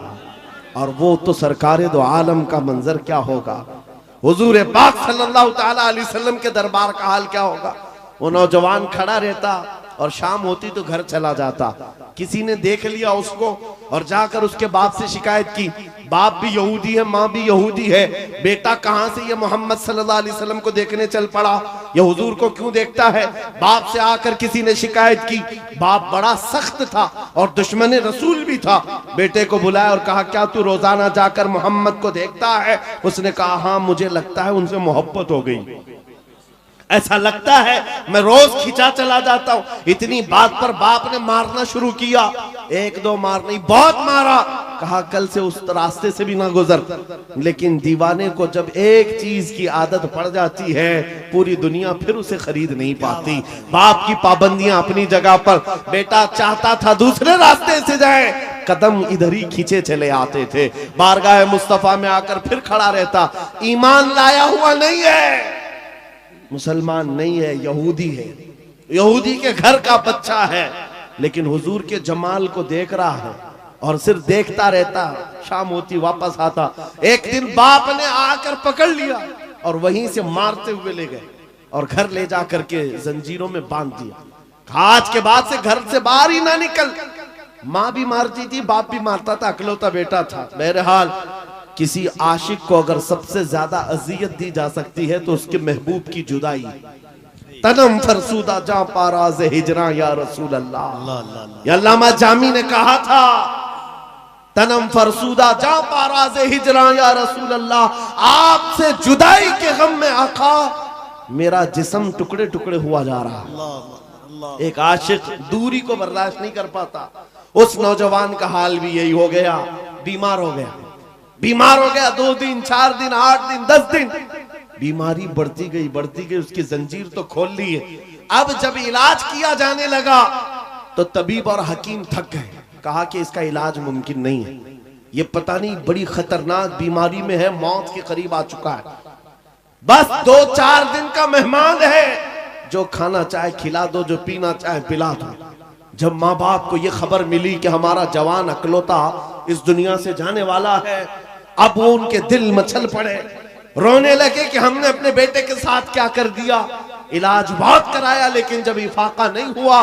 S2: और वो तो सरकारे दो आलम का मंजर क्या होगा, हुजूर पाक सल्लल्लाहु ताला अलैहि वसल्लम के दरबार का हाल क्या होगा। वो नौजवान खड़ा रहता और शाम होती तो घर चला जाता। किसी ने देख लिया उसको और जाकर उसके बाप से शिकायत की, बाप भी यहूदी है, माँ भी यहूदी है, बेटा कहाँ से ये मोहम्मद सल्लल्लाहु अलैहि वसल्लम को देखने चल पड़ा, ये हुजूर को क्यों देखता है। बाप से आकर किसी ने शिकायत की, बाप बड़ा सख्त था और दुश्मन रसूल भी था। बेटे को बुलाया और कहा, क्या तू रोजाना जाकर मोहम्मद को देखता है। उसने कहा, हाँ मुझे लगता है उनसे मोहब्बत हो गई, ऐसा लगता है, मैं रोज खिंचा चला जाता हूं। इतनी बात पर बाप ने मारना शुरू किया, एक दो मार नहीं, बहुत मारा। कहा, कल से उस रास्ते से भी ना गुजर। लेकिन दीवाने को जब एक चीज की आदत पड़ जाती है, पूरी दुनिया फिर उसे खरीद नहीं पाती। बाप की पाबंदियां अपनी जगह पर, बेटा चाहता था दूसरे रास्ते से जाए, कदम इधर ही खींचे चले आते थे। बारगाह मुस्तफा में आकर फिर खड़ा रहता, ईमान लाया हुआ नहीं है, मुसलमान नहीं है, यहूदी है, यहूदी के घर का बच्चा है, लेकिन हुजूर के जमाल को देख रहा है और सिर्फ देखता रहता। शाम होती वापस आता, एक दिन बाप ने आकर पकड़ लिया और वहीं से मारते हुए ले गए और घर ले जा करके जंजीरों में बांध दिया। आज के बाद से घर से बाहर ही ना निकल। माँ भी मारती थी, बाप भी मारता था, अकलौता बेटा था। बहरहाल, किसी आशिक को अगर सबसे ज्यादा अजियत दी जा सकती है तो उसके महबूब की जुदाई। तनम फरसूदा जा पाराज़े हिजरा या रसूल अल्लाह, या अल्लामा जामी ने कहा था, तनम फरसूदा जा पाराज़े हिजरा या रसूल अल्लाह, आपसे जुदाई के गम में आका मेरा जिस्म टुकड़े टुकड़े हुआ जा रहा। एक आशिक दूरी को बर्दाश्त नहीं कर पाता। उस नौजवान का हाल भी यही हो गया, बीमार हो गया, बीमार हो गया। 2 दिन, 4 दिन, 8 दिन, 10 दिन, बीमारी बढ़ती गई, बढ़ती गई। उसकी जंजीर तो खोल ली है। अब जब इलाज किया जाने लगा तो तबीब और हकीम थक गए, कहा कि इसका इलाज मुमकिन नहीं है, ये पता नहीं बड़ी खतरनाक बीमारी में है, मौत के करीब आ चुका है, बस 2-4 दिन का मेहमान है, जो खाना चाहे खिला दो, जो पीना चाहे पिला दो। जब माँ बाप को ये खबर मिली कि हमारा जवान अकलौता इस दुनिया से जाने वाला है, अब वो उनके दिल मचल पड़े, रोने लगे कि हमने अपने बेटे के साथ क्या कर दिया। इलाज बहुत कराया लेकिन जब इफाका नहीं हुआ,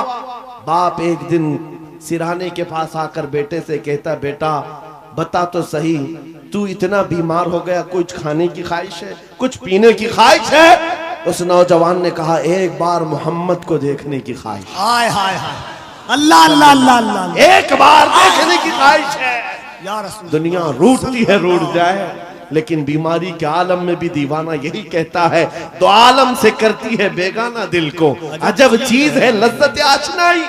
S2: बाप एक दिन सिरहाने के पास आकर बेटे से कहता, बेटा बता तो सही, तू इतना बीमार हो गया, कुछ खाने की ख्वाहिश है, कुछ पीने की ख्वाहिश है? उस नौजवान ने कहा, एक बार मोहम्मद को देखने की ख्वाहिश।
S3: हाय हाय हाय, अल्लाह अल्लाह अल्लाह अल्लाह,
S2: एक बार देखने की ख्वाहिश है।
S3: या रसूल,
S2: दुनिया रूठती है, रूठ जाए, लेकिन बीमारी के आलम में भी दीवाना यही कहता है, दो आलम से करती है बेगाना दिल को, अजब चीज है लज्जत आशनाई,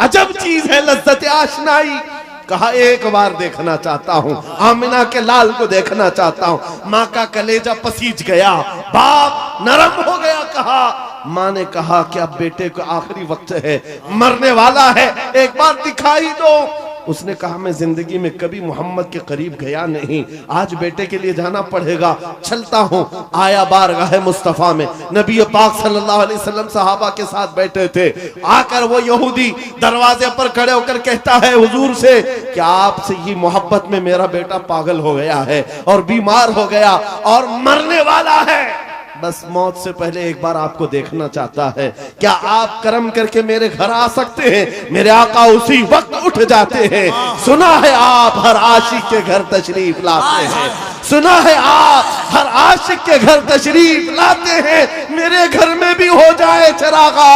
S2: अजब चीज है लज्जत आशनाई। कहा एक बार देखना चाहता हूँ, आमिना के लाल को देखना चाहता हूँ। माँ का कलेजा पसीज गया, बाप नरम हो गया। कहा, माँ ने कहा कि अब बेटे को आखिरी वक्त है, मरने वाला है, एक बार दिखाई दो। उसने कहा, मैं जिंदगी में कभी मोहम्मद के करीब गया नहीं, आज बेटे के लिए जाना पड़ेगा, चलता हूँ। आया बारगाह मुस्तफा में, नबी पाक सल्लल्लाहु अलैहि वसल्लम सहाबा के साथ बैठे थे। आकर वो यहूदी दरवाजे पर खड़े होकर कहता है हुजूर से कि आपसे ही मोहब्बत में मेरा बेटा पागल हो गया है और बीमार हो गया और मरने वाला है, बस मौत से पहले एक बार आपको देखना चाहता है, क्या आप करम करके मेरे घर आ सकते हैं? मेरे आका उसी वक्त उठ जाते हैं। सुना है आप हर आशिक के घर तशरीफ लाते हैं, सुना है आप हर आशिक के घर तशरीफ लाते हैं, मेरे घर में भी हो जाए चरागा।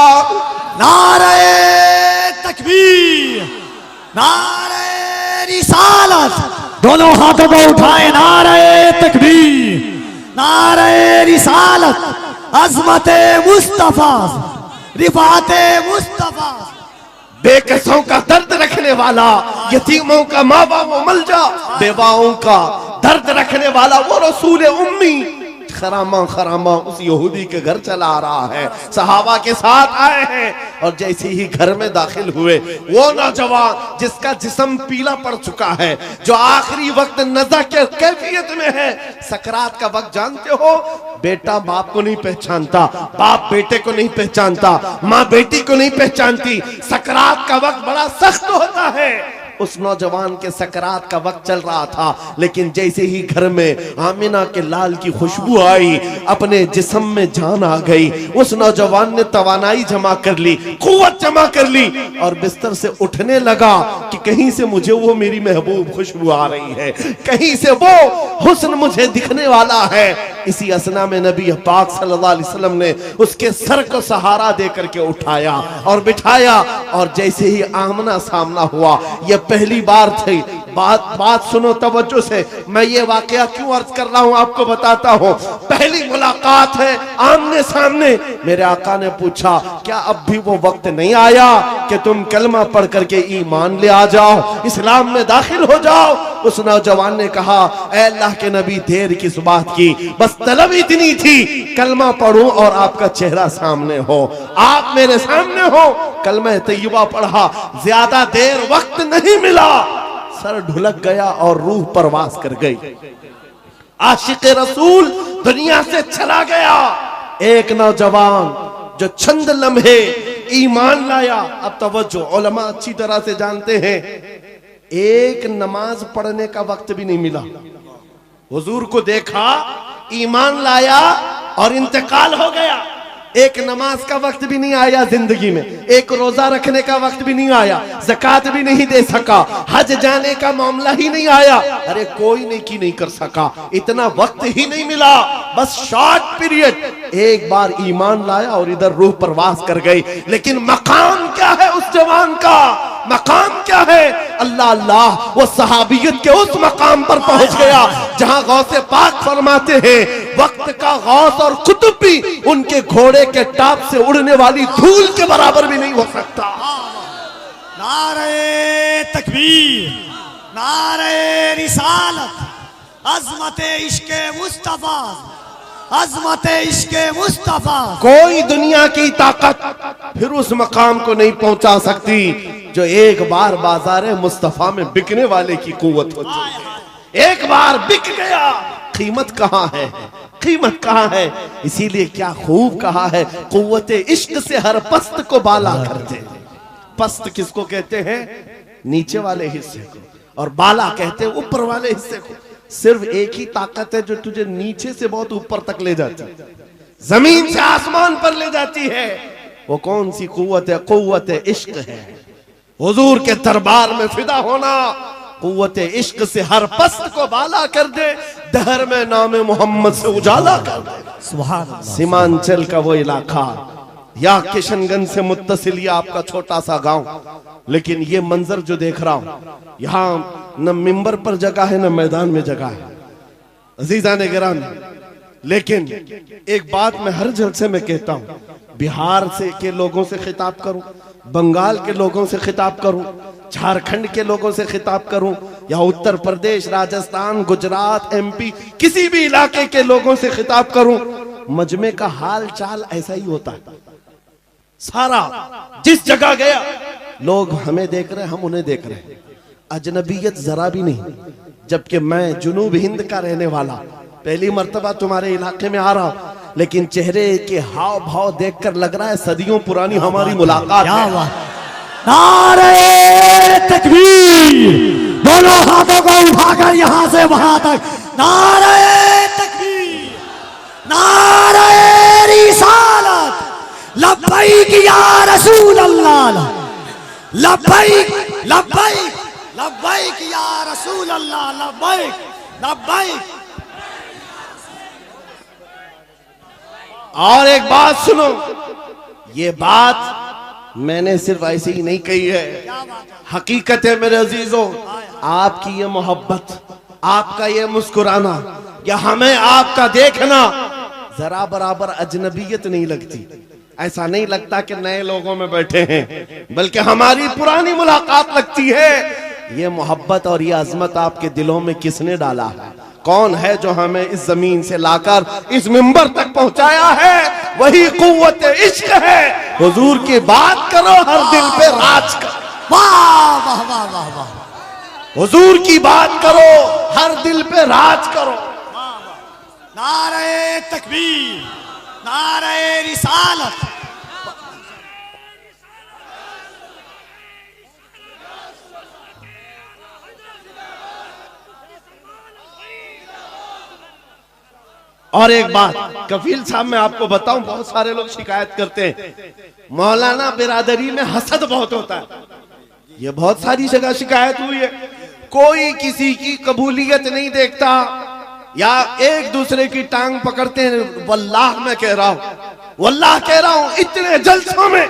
S3: नारे तकबीर, नारे रिसालत, दोनों हाथों को उठाए, नारे तकबीर, नारे रिसालत, अज़मते मुस्तफा, रिफाते मुस्तफा।
S2: बेकसों का दर्द रखने वाला, यतीमों का माँ बाप मलजा, बेवाओं का दर्द रखने वाला वो रसूल उम्मी खरामा खरामा उस यहूदी के घर चला आ रहा है। सहाबा के साथ आए हैं और जैसे ही घर में दाखिल हुए, वो नौजवान जिसका जिस्म पीला पड़ चुका है, जो आखिरी वक्त नज़ा के कैफियत में है, सकरात का वक्त जानते हो, बेटा बाप को नहीं पहचानता, बाप बेटे को नहीं पहचानता, माँ बेटी को नहीं पहचानती। सकरात का वक्त बड़ा सख्त होता है। उस नौजवान के सकरात का वक्त चल रहा था, लेकिन जैसे ही घर में आमिना के लाल की खुशबू आई, अपने जिस्म में जान आ गई। उस नौजवान ने तवानाई जमा कर ली, कुव्वत जमा कर ली और बिस्तर से उठने लगा कि कहीं से मुझे वो मेरी महबूब खुशबू आ रही है, कहीं से वो हुस्न मुझे दिखने वाला है। इसी असना में नबी पाक सल्लल्लाहु अलैहि वसल्लम ने उसके सर को सहारा दे करके उठाया और बिठाया, और जैसे ही आमना सामना हुआ, ये पहली बार थी। बात सुनो तवज्जो से, मैं ये वाकया क्यों अर्ज कर रहा हूँ आपको बताता हूँ। पहली मुलाकात है आमने सामने। मेरे आका ने पूछा, क्या अब भी वो वक्त नहीं आया कि तुम कलमा पढ़ करके ईमान ले आ जाओ, इस्लाम में दाखिल हो जाओ? उस नौजवान ने कहा, ऐ अल्लाह के नबी, देर किस बात की, बस तलब इतनी थी, कलमा पढ़ूं और आपका चेहरा सामने हो, आप मेरे सामने हो। कलमा तैयबा पढ़ा, ज्यादा देर वक्त नहीं मिला, सर ढुलक गया और रूह परवास कर गई। आशिक रसूल दुनिया से चला गया। एक नौजवान जो चंद लम्हे ईमान लाया। अब तवज्जो, उलमा अच्छी तरह से जानते हैं, एक नमाज पढ़ने का वक्त भी नहीं मिला। हुजूर को देखा, ईमान लाया और इंतकाल हो गया। एक नमाज का वक्त भी नहीं आया जिंदगी में, एक रोजा रखने का वक्त भी नहीं आया, ज़कात भी नहीं दे सका, हज जाने का मामला ही नहीं आया। अरे कोई नेकी नहीं कर सका, इतना वक्त ही नहीं मिला, बस शॉर्ट पीरियड। एक बार ईमान लाया और इधर रूह परवास कर गई। लेकिन मकाम क्या है उस जवान का? मकाम क्या है? अल्लाह अल्लाह, वो सहाबियत के उस मकाम पर पहुंच गया जहां गौसे पाक फरमाते हैं, वक्त का गौस और कुतुब भी उनके घोड़े के टाप से उड़ने वाली धूल के बराबर भी नहीं हो सकता।
S3: नारे तकबीर, नारे रिसालत, अज़मते इश्क़े मुस्तफ़ा, अजमत इश्क मुस्तफा।
S2: कोई दुनिया की ताकत फिर उस मकाम को नहीं पहुंचा सकती जो एक बार बाजार मुस्तफा में बिकने वाले की कुव्वत होती है। एक बार बिक गया, कीमत कहाँ है, कीमत कहाँ है। इसीलिए क्या खूब कहा है, कुव्वत इश्क से हर पस्त को बाला कर दे। पस्त किसको कहते हैं? नीचे वाले हिस्से को, और बाला कहते हैं ऊपर वाले हिस्से को। सिर्फ एक ही ताकत है जो तुझे नीचे से बहुत ऊपर तक ले जाती है, जमीन से आसमान पर ले जाती है। वो कौन सी कुव्वत है? कुव्वत इश्क है। हुजूर के दरबार में फिदा होना कुव्वत इश्क से हर पस्त को बाला कर दे, दहर में नाम मोहम्मद से उजाला कर दे।
S3: सुभान अल्लाह।
S2: सीमांचल का वो इलाका या किशनगंज से मुत्तसिल या आपका छोटा सा गांव, लेकिन ये मंजर जो देख रहा हूं, यहाँ न मिंबर पर जगह है न मैदान में जगह है। अजीजान गिरामी, लेकिन एक बात मैं हर जलसे में कहता हूं, बिहार से के लोगों से खिताब करूं, बंगाल के लोगों से खिताब करूं, झारखंड के लोगों से खिताब करूं, या उत्तर प्रदेश, राजस्थान, गुजरात, एमपी, किसी भी इलाके के लोगों से खिताब करूं, मजमे का हाल चाल ऐसा ही होता है। सारा जिस जगह गया लोग हमें देख रहे हैं, हम उन्हें देख रहे हैं, अजनबियत जरा भी नहीं। जबकि मैं जुनूब हिंद का रहने वाला, पहली मर्तबा तुम्हारे इलाके में आ रहा हूं, लेकिन चेहरे के हाव भाव देखकर लग रहा है सदियों पुरानी हमारी मुलाकात है।
S3: नारे तकबीर, दोनों हाथों को उठाकर यहां से वहां तक नारे तकबीर, नारे रिसालत, लब्बैक या रसूल अल्लाह, लब्बैक लब्बैक लब्बैक या रसूल अल्लाह, लब्बैक लब्बैक।
S2: और एक बात सुनो, ये बात मैंने सिर्फ ऐसे ही नहीं कही है, हकीकत है मेरे अजीजों। आपकी ये मोहब्बत, आपका ये मुस्कुराना, या हमें आपका देखना जरा बराबर अजनबियत नहीं लगती। ऐसा नहीं लगता कि नए लोगों में बैठे हैं, बल्कि हमारी पुरानी मुलाकात लगती है। ये मोहब्बत और ये अजमत आपके दिलों में किसने डाला है? कौन है जो हमें इस जमीन से लाकर इस मिंबर तक पहुंचाया है? वही कुव्वत इश्क है। हुजूर की बात करो, हर दिल पे राज करो।
S3: वाह वाह वाह वाह वाह।
S2: हुजूर की बात करो, हर दिल पे राज करो।
S3: नारे तकबीर, नारे रिसालत।
S2: और एक बात कफील साहब, मैं आपको बताऊं, बहुत सारे लोग शिकायत करते हैं मौलाना बिरादरी में हसद बहुत होता है। ये बहुत सारी जगह शिकायत हुई है, कोई किसी की कबूलियत नहीं देखता, या एक दूसरे की टांग पकड़ते हैं। वल्लाह मैं कह रहा हूं, वल्लाह कह रहा हूं, इतने जलसों में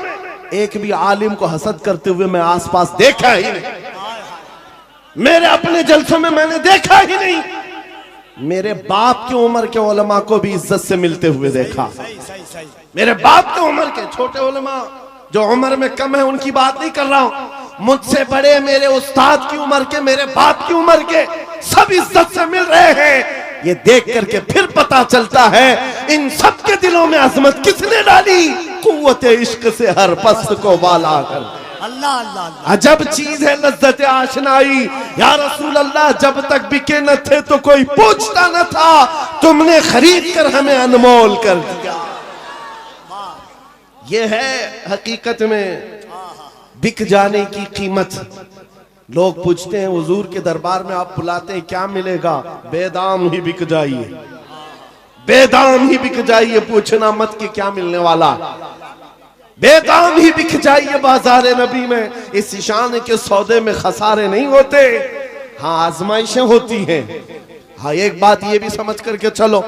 S2: एक भी आलिम को हसद करते हुए मैं आसपास देखा ही नहीं। मेरे अपने जलसों में मैंने देखा ही नहीं। मेरे बाप की उम्र के उलमा को भी इज्जत से मिलते हुए देखा। मेरे बाप की उम्र के छोटे उलमा जो उम्र में कम है उनकी बात नहीं कर रहा हूं, मुझसे बड़े मेरे उस्ताद की उम्र के, मेरे बाप की उम्र के, सब इज्जत से मिल रहे हैं। ये देख करके फिर पता चलता है इन सब के दिलों में अजमत किसने डाली? कुव्वत इश्क से हर पस्त को बाला कर।
S3: अल्लाह अल्लाह।
S2: अजब चीज है लज्जत आशनाई। या रसूल अल्लाह, जब तक बिके न थे तो कोई पूछता न था, तुमने खरीद कर हमें अनमोल कर दिया। यह है हकीकत में बिक जाने की कीमत। लोग पूछते हैं हुजूर के दरबार में आप बुलाते हैं, क्या मिलेगा? बेदाम ही बिक जाइए, बेदाम ही बिक जाइए, पूछना मत कि क्या मिलने वाला। बेदाम ही बिक जाइए बाजार नबी में। इस शान के सौदे में खसारे नहीं होते, हाँ आजमाइशें होती हैं। हाँ एक बात ये भी समझ करके चलो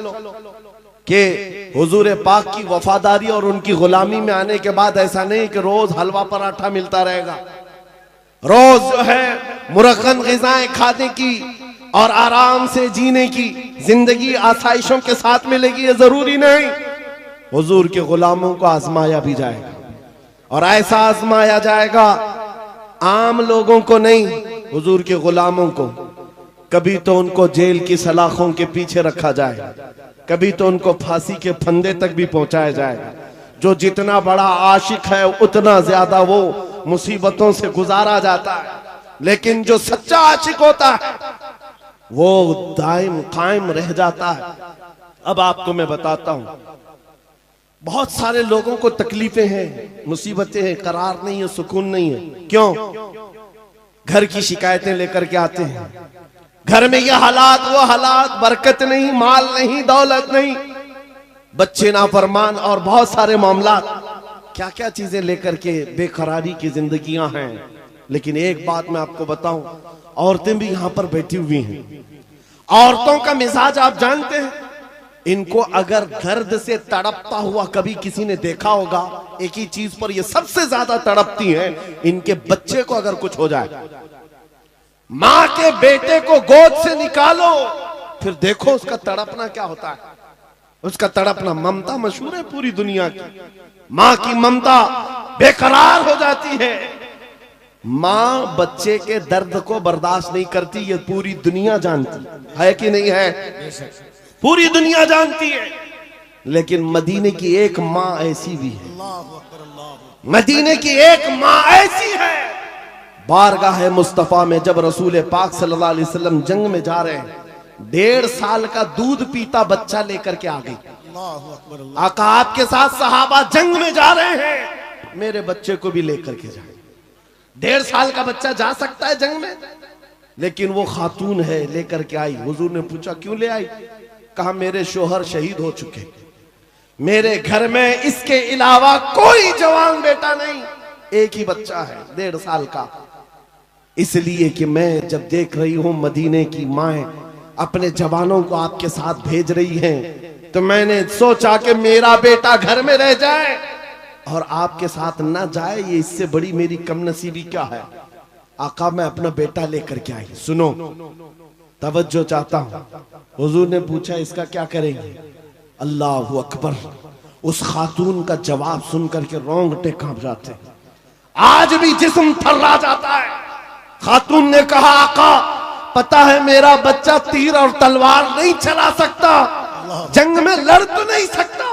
S2: कि हुजूर पाक की वफादारी और उनकी गुलामी में आने के बाद ऐसा नहीं कि रोज हलवा पराठा मिलता रहेगा। रोज जो है मुरक्कन ग़िज़ाएं खाने की और आराम से जीने की जिंदगी आसाइशों के साथ मिलेगी, ये जरूरी नहीं। हुजूर के गुलामों को आजमाया भी जाएगा, और ऐसा आजमाया जाएगा आम लोगों को नहीं, हुजूर के गुलामों को। कभी तो उनको जेल की सलाखों के पीछे रखा जाए, कभी तो उनको फांसी के फंदे तक भी पहुंचाया जाएगा। जो जितना बड़ा आशिक है उतना ज्यादा वो मुसीबतों से गुजारा जाता है, लेकिन जो सच्चा आशिक होता है वो दायम कायम रह जाता है। अब आपको मैं बताता हूं, बहुत सारे लोगों को तकलीफें हैं, मुसीबतें हैं, करार नहीं है, सुकून नहीं है। क्यों? घर की शिकायतें लेकर के आते हैं, घर में ये हालात वो हालात, बरकत नहीं, माल नहीं, दौलत नहीं, बच्चे नाफरमान और बहुत सारे मामला, क्या क्या चीजें लेकर के बेकरारी की जिंदगियां हैं। लेकिन एक बात मैं आपको बताऊं, औरतें भी यहां पर बैठी हुई हैं। औरतों का मिजाज आप जानते हैं, इनको अगर दर्द से तड़पता हुआ कभी किसी ने देखा होगा, एक ही चीज पर ये सबसे ज्यादा तड़पती हैं, इनके बच्चे को अगर कुछ हो जाए। मां के बेटे को गोद से निकालो, फिर देखो उसका तड़पना क्या होता है। उसका तड़पना, ममता मशहूर है पूरी दुनिया की, मां की ममता बेकरार हो जाती है। मां बच्चे के दर्द को बर्दाश्त नहीं करती, ये पूरी दुनिया जानती है कि नहीं है? पूरी दुनिया जानती है। लेकिन मदीने की एक मां ऐसी भी है, मदीने की एक मां ऐसी है। बारगाह मुस्तफा में जब रसूल पाक सल्लल्लाहु अलैहि वसल्लम जंग में जा रहे हैं, 1.5 साल का दूध पीता बच्चा लेकर के आ गई। आका आपके साथ सहाबा जंग में जा रहे हैं, मेरे बच्चे को भी लेकर के जाए। 1.5 साल का बच्चा जा सकता है जंग में? लेकिन वो खातून है, लेकर के आई। हुजूर ने पूछा क्यों ले आई? कहा मेरे शोहर शहीद हो चुके, मेरे घर में इसके अलावा कोई जवान बेटा नहीं, एक ही बच्चा है 1.5 साल का। इसलिए कि मैं जब देख रही हूं मदीने की माएं अपने जवानों को आपके साथ भेज रही हैं, तो मैंने सोचा कि मेरा बेटा घर में रह जाए और आपके साथ ना जाए, ये इससे बड़ी मेरी कमनसीबी क्या है। आका मैं अपना बेटा लेकर के आई। सुनो, तवज्जो चाहता हूं। हुजूर ने पूछा इसका क्या करेंगे? अल्लाह अकबर। उस खातून का जवाब सुनकर के रोंगटे कांप जाते, आज भी जिस्म थर्रा जाता है। खातून ने कहा आका पता है मेरा बच्चा तीर और तलवार नहीं चला सकता, जंग में लड़ तो नहीं सकता,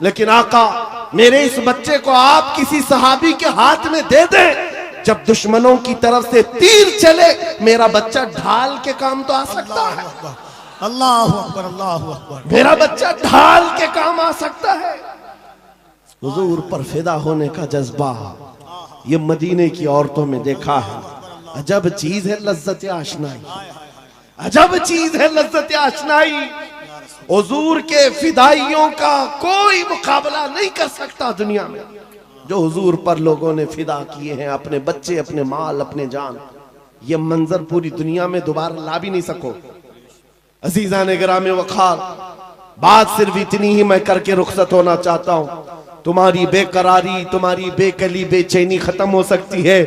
S2: लेकिन आका मेरे इस बच्चे को आप किसी सहाबी के हाथ में दे दें, जब दुश्मनों की तरफ से तीर चले मेरा बच्चा ढाल के काम तो आ सकता है।
S3: अल्लाह अकबर, अल्लाह अकबर।
S2: मेरा बच्चा ढाल के काम आ सकता है। हुजूर पर फिदा होने का जज्बा ये मदीने की औरतों में देखा है। अजब चीज है लज्जत आशनाई, अजब चीज है लज्जत आशनाई। हुजूर के फिदाइयों का कोई मुकाबला नहीं कर सकता दुनिया में। जो हुजूर पर लोगों ने फिदा किए हैं, अपने बच्चे, अपने माल, अपने जान, ये मंजर पूरी दुनिया में दोबारा ला भी नहीं सको। अजीजान गिरामे वखार, बात सिर्फ इतनी ही मैं करके रुखसत होना चाहता हूं। तुम्हारी बेकरारी, तुम्हारी बेकली, बेचैनी खत्म हो सकती है।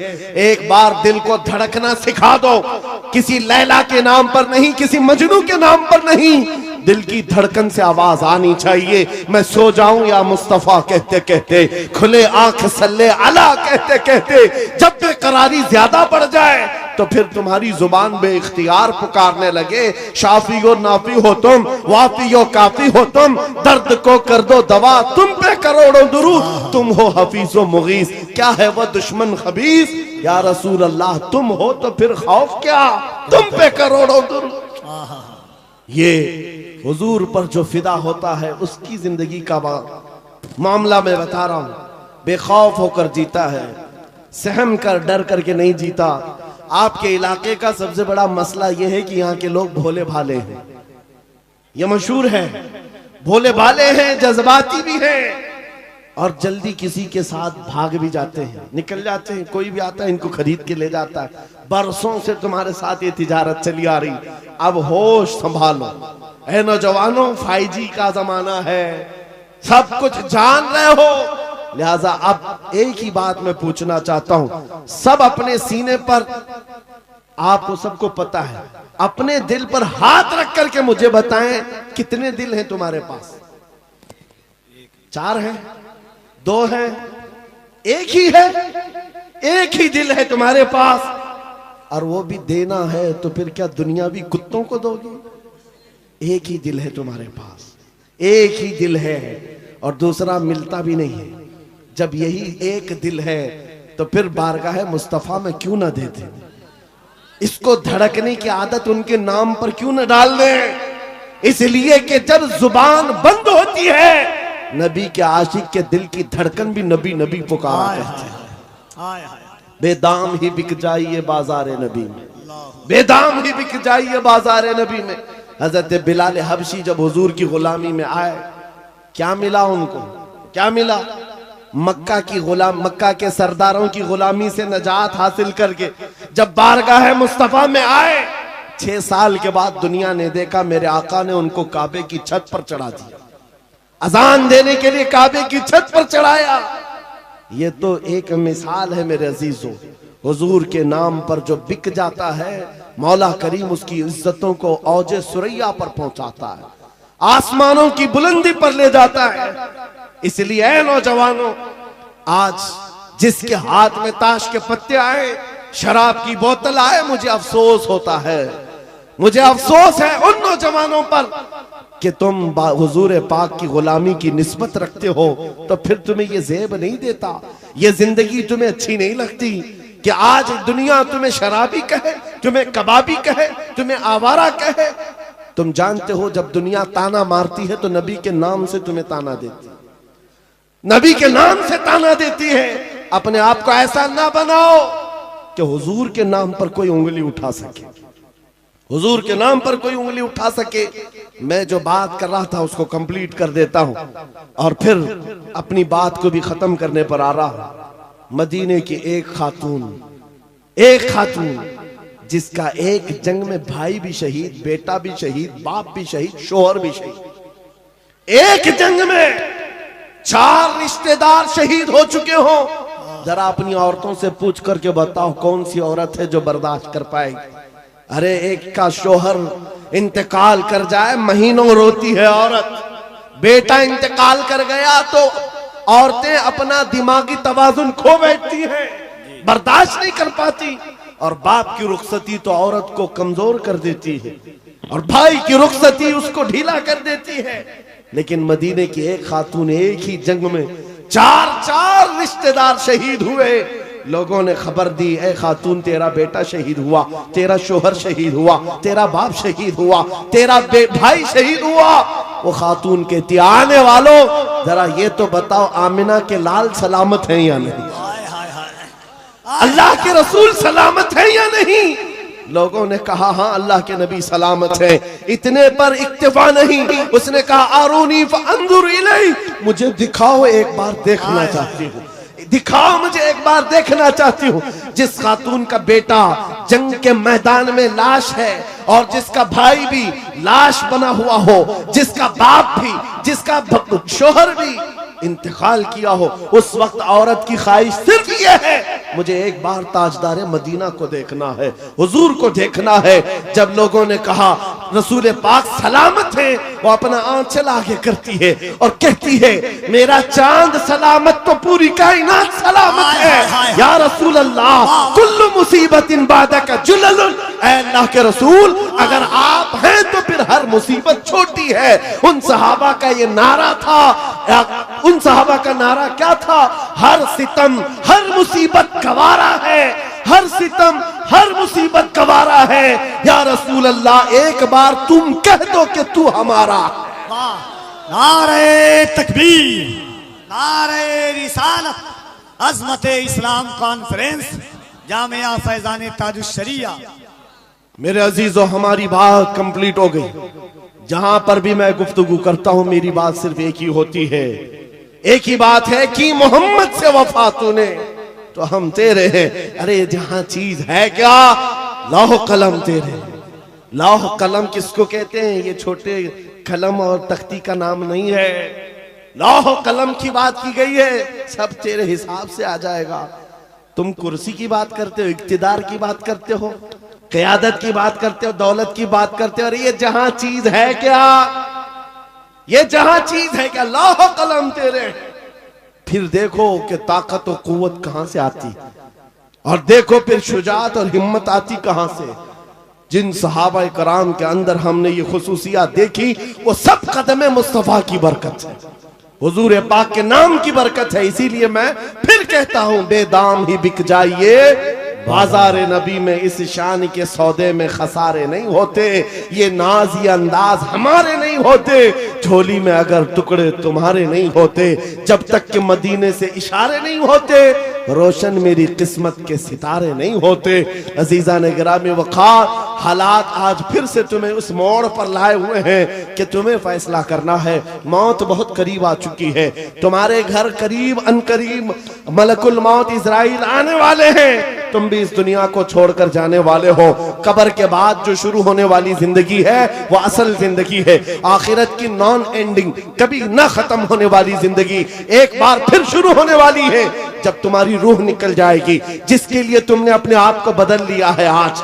S2: एक बार दिल को धड़कना सिखा दो, किसी लैला के नाम पर नहीं, किसी मजनू के नाम पर नहीं, दिल की धड़कन से आवाज आनी चाहिए। मैं सो जाऊं या मुस्तफा कहते कहते, खुले आंख सल्ले अला कहते कहते। जब बेकरारी ज्यादा बढ़ जाए तो फिर तुम्हारी जुबान बेइख्तियार पुकारने लगे, शाफी और नाफी हो तुम, वाफी और काफी हो तुम, दर्द को कर दो दवा, तुम पे करोड़ों दुरूद, तुम हो हफीज व मुगीस, क्या है वह दुश्मन खबीस। या रसूल अल्लाह तुम हो तो फिर खौफ क्या, तुम पे करोड़ों दुरूद। ये हुजूर पर जो फिदा होता है उसकी जिंदगी का मामला मैं बता रहा हूं। बेखौफ होकर जीता है, सहम कर डर करके नहीं जीता। आपके इलाके का सबसे बड़ा मसला यह है कि यहाँ के लोग भोले भाले हैं, ये मशहूर है। भोले भाले हैं, जज्बाती भी हैं और जल्दी किसी के साथ भाग भी जाते हैं, निकल जाते हैं। कोई भी आता है इनको खरीद के ले जाता है। बरसों से तुम्हारे साथ ये तिजारत चली आ रही, अब होश संभालो। ऐ नौजवानों, 5G का जमाना है, सब कुछ जान रहे हो, लिहाजा अब एक ही बात मैं पूछना चाहता हूं। सब अपने सीने पर, आपको सबको पता है, अपने दिल पर हाथ रख करके मुझे बताएं कितने दिल हैं तुम्हारे पास? 4 हैं, 2 हैं, एक ही है? एक ही दिल है तुम्हारे पास, और वो भी देना है तो फिर क्या दुनियावी कुत्तों को दोगी? एक ही दिल है तुम्हारे पास। एक ही दिल है और दूसरा मिलता भी नहीं है। जब यही एक दिल है तो फिर बारगाह मुस्तफा में क्यों ना देते, इसको धड़कने की आदत उनके नाम पर क्यों न डाल दें। इसलिए कि जब जुबान बंद होती है, नबी के आशिक के दिल की धड़कन भी नबी नबी पुकारा करती है। बेदाम ही बिक जाइए बाजार नबी में, बेदाम ही बिक जाइए बाजार नबी में। हजरत बिलाल हबशी जब हुजूर की गुलामी में आए, क्या मिला उनको, क्या मिला? मक्का के सरदारों की गुलामी से नजात हासिल करके जब बारगाह मुस्तफा में आए, 6 साल के बाद दुनिया ने देखा मेरे आका ने उनको काबे की छत पर चढ़ा दिया, अजान देने के लिए काबे की छत पर चढ़ाया। ये तो एक मिसाल है मेरे अजीजों। हुजूर के नाम पर जो बिक जाता है, मौला करीम उसकी इज्जतों को औजे सुरैया पर पहुंचाता है, आसमानों की बुलंदी पर ले जाता है। इसलिए ऐ नौजवानों, आज जिसके हाथ में ताश के पत्ते आए, शराब की बोतल आए, मुझे अफसोस होता है, मुझे अफसोस है उन नौजवानों पर कि तुम हुजूर पाक की गुलामी की निस्बत रखते हो, तो फिर तुम्हें ये ज़ेब नहीं देता, ये जिंदगी तुम्हें अच्छी नहीं लगती कि आज दुनिया तुम्हें शराबी कहे, तुम्हें कबाबी कहे, तुम्हें आवारा कहे। तुम जानते हो जब दुनिया ताना मारती है तो नबी के नाम से तुम्हें ताना देती है, नबी के नाम से ताना देती है। अपने आप को ऐसा ना बनाओ कि हुजूर के नाम पर कोई उंगली उठा सके, हुजूर के नाम पर कोई उंगली उठा सके। मैं जो बात कर रहा था उसको कंप्लीट कर देता हूं और फिर अपनी बात को भी खत्म करने पर आ रहा हूं। मदीने की एक खातून जिसका एक जंग में भाई भी शहीद, बेटा भी शहीद, बाप भी शहीद, शोहर भी शहीद, एक जंग में 4 रिश्तेदार शहीद हो चुके हो। जरा अपनी औरतों से पूछ करके बताओ कौन सी औरत है जो बर्दाश्त कर पाएगी। अरे एक का शोहर इंतकाल कर जाए, महीनों रोती है औरत। बेटा इंतकाल कर गया तो औरतें अपना दिमागी तवाजुन खो बैठती हैं, बर्दाश्त नहीं कर पाती। और बाप की रुखसती तो औरत को कमजोर कर देती है और भाई की रुखसती उसको ढीला कर देती है। लेकिन मदीने की एक खातून एक ही जंग में 4 रिश्तेदार शहीद हुए। लोगों ने खबर दी, ए खातून तेरा बेटा शहीद हुआ, तेरा शोहर शहीद हुआ, तेरा बाप शहीद हुआ, तेरा भाई शहीद हुआ। वो खातून कहती, आने वालों जरा ये तो बताओ आमिना के लाल सलामत हैं या नहीं, अल्लाह के रसूल सलामत है या नहीं। लोगों ने कहा हाँ अल्लाह के नबी सलामत है। इतने पर इक्तिफा नहीं, उसने कहा आरूनी फअंजुर इलैहि, मुझे दिखाओ, एक बार देखना चाहती हूँ, दिखाओ मुझे एक बार देखना चाहती हूँ। जिस खातून का बेटा जंग के मैदान में लाश है और जिसका भाई भी लाश बना हुआ हो, जिसका बाप भी, जिसका शोहर भी इंतकाल किया हो, उस वक्त औरत की ख्वाहिश सिर्फ ये है, मुझे एक बार ताजदार मदीना को देखना है, हुजूर को देखना है। जब लोगों ने कहा रसूल पाक सलामत है, वो अपना आंचल आगे करती है और कहती है मेरा चांद सलामत तो पूरी कायनात सलामत है। या रसूल अल्लाह कुल्लु मुसीबतिन बादका जुललुन, ऐ अल्लाह के रसूल अगर आप हैं तो फिर हर मुसीबत छोटी है। उन सहाबा का ये नारा था, उन सहाबा का नारा क्या था? हर सितम हर मुसीबत गवारा है, हर सितम हर मुसीबत गवारा है। या रसूल अल्लाह एक बार तुम कह दो कि तू हमारा।
S3: नारे तकबीर, नारे रिसालत, अजमत इस्लाम कॉन्फ्रेंस, जामिया फैजान ताजुश्शरिया।
S2: मेरे अजीजों हमारी बात कंप्लीट हो गई। जहां पर भी मैं गुफ्तगू करता हूं मेरी बात सिर्फ एक ही होती है, एक ही बात है कि मोहम्मद से वफा तूने तो हम तेरे हैं। अरे जहां चीज है क्या, लौह कलम तेरे। लौह कलम किसको कहते हैं? ये छोटे कलम और तख्ती का नाम नहीं है, लौह कलम की बात की गई है। सब तेरे हिसाब से आ जाएगा। तुम कुर्सी की बात करते हो, इक्तिदार की बात करते हो, क़यादत की बात करते हो, दौलत की बात करते हो। और ये जहां चीज है क्या, ये जहां चीज है क्या, लौह कलम तेरे। फिर देखो कि ताकत और कुव्वत कहां से आती, और देखो फिर शुजाअत और हिम्मत आती कहां से। जिन सहाबा कराम के अंदर हमने ये खुसूसियात देखी वो सब कदम मुस्तफ़ा की बरकत है, हुजूर पाक के नाम की बरकत है। इसीलिए मैं फिर कहता हूं बेदाम ही बिक जाइए बाजार नबी में, इस शान के सौदे में खसारे नहीं होते, ये नाज ये अंदाज हमारे नहीं होते, झोली में अगर टुकड़े तुम्हारे नहीं होते, जब तक कि मदीने से इशारे नहीं होते, रोशन मेरी किस्मत के सितारे नहीं होते। अजीजा ने गिरामी वक़ार, हालात आज फिर से तुम्हें उस मोड़ पर लाए हुए हैं कि तुम्हें फैसला करना है। मौत बहुत करीब आ चुकी है, तुम्हारे घर करीब अनकरीब मलकुल मौत इजराइल आने वाले हैं, तुम भी इस दुनिया को छोड़कर जाने वाले हो। कब्र के बाद जो शुरू होने वाली जिंदगी है वो असल जिंदगी है, आखिरत की नॉन एंडिंग, कभी ना खत्म होने वाली जिंदगी एक बार फिर शुरू होने वाली है, जब तुम्हारी रूह निकल जाएगी, जिसके लिए तुमने अपने आप को बदल लिया है। आज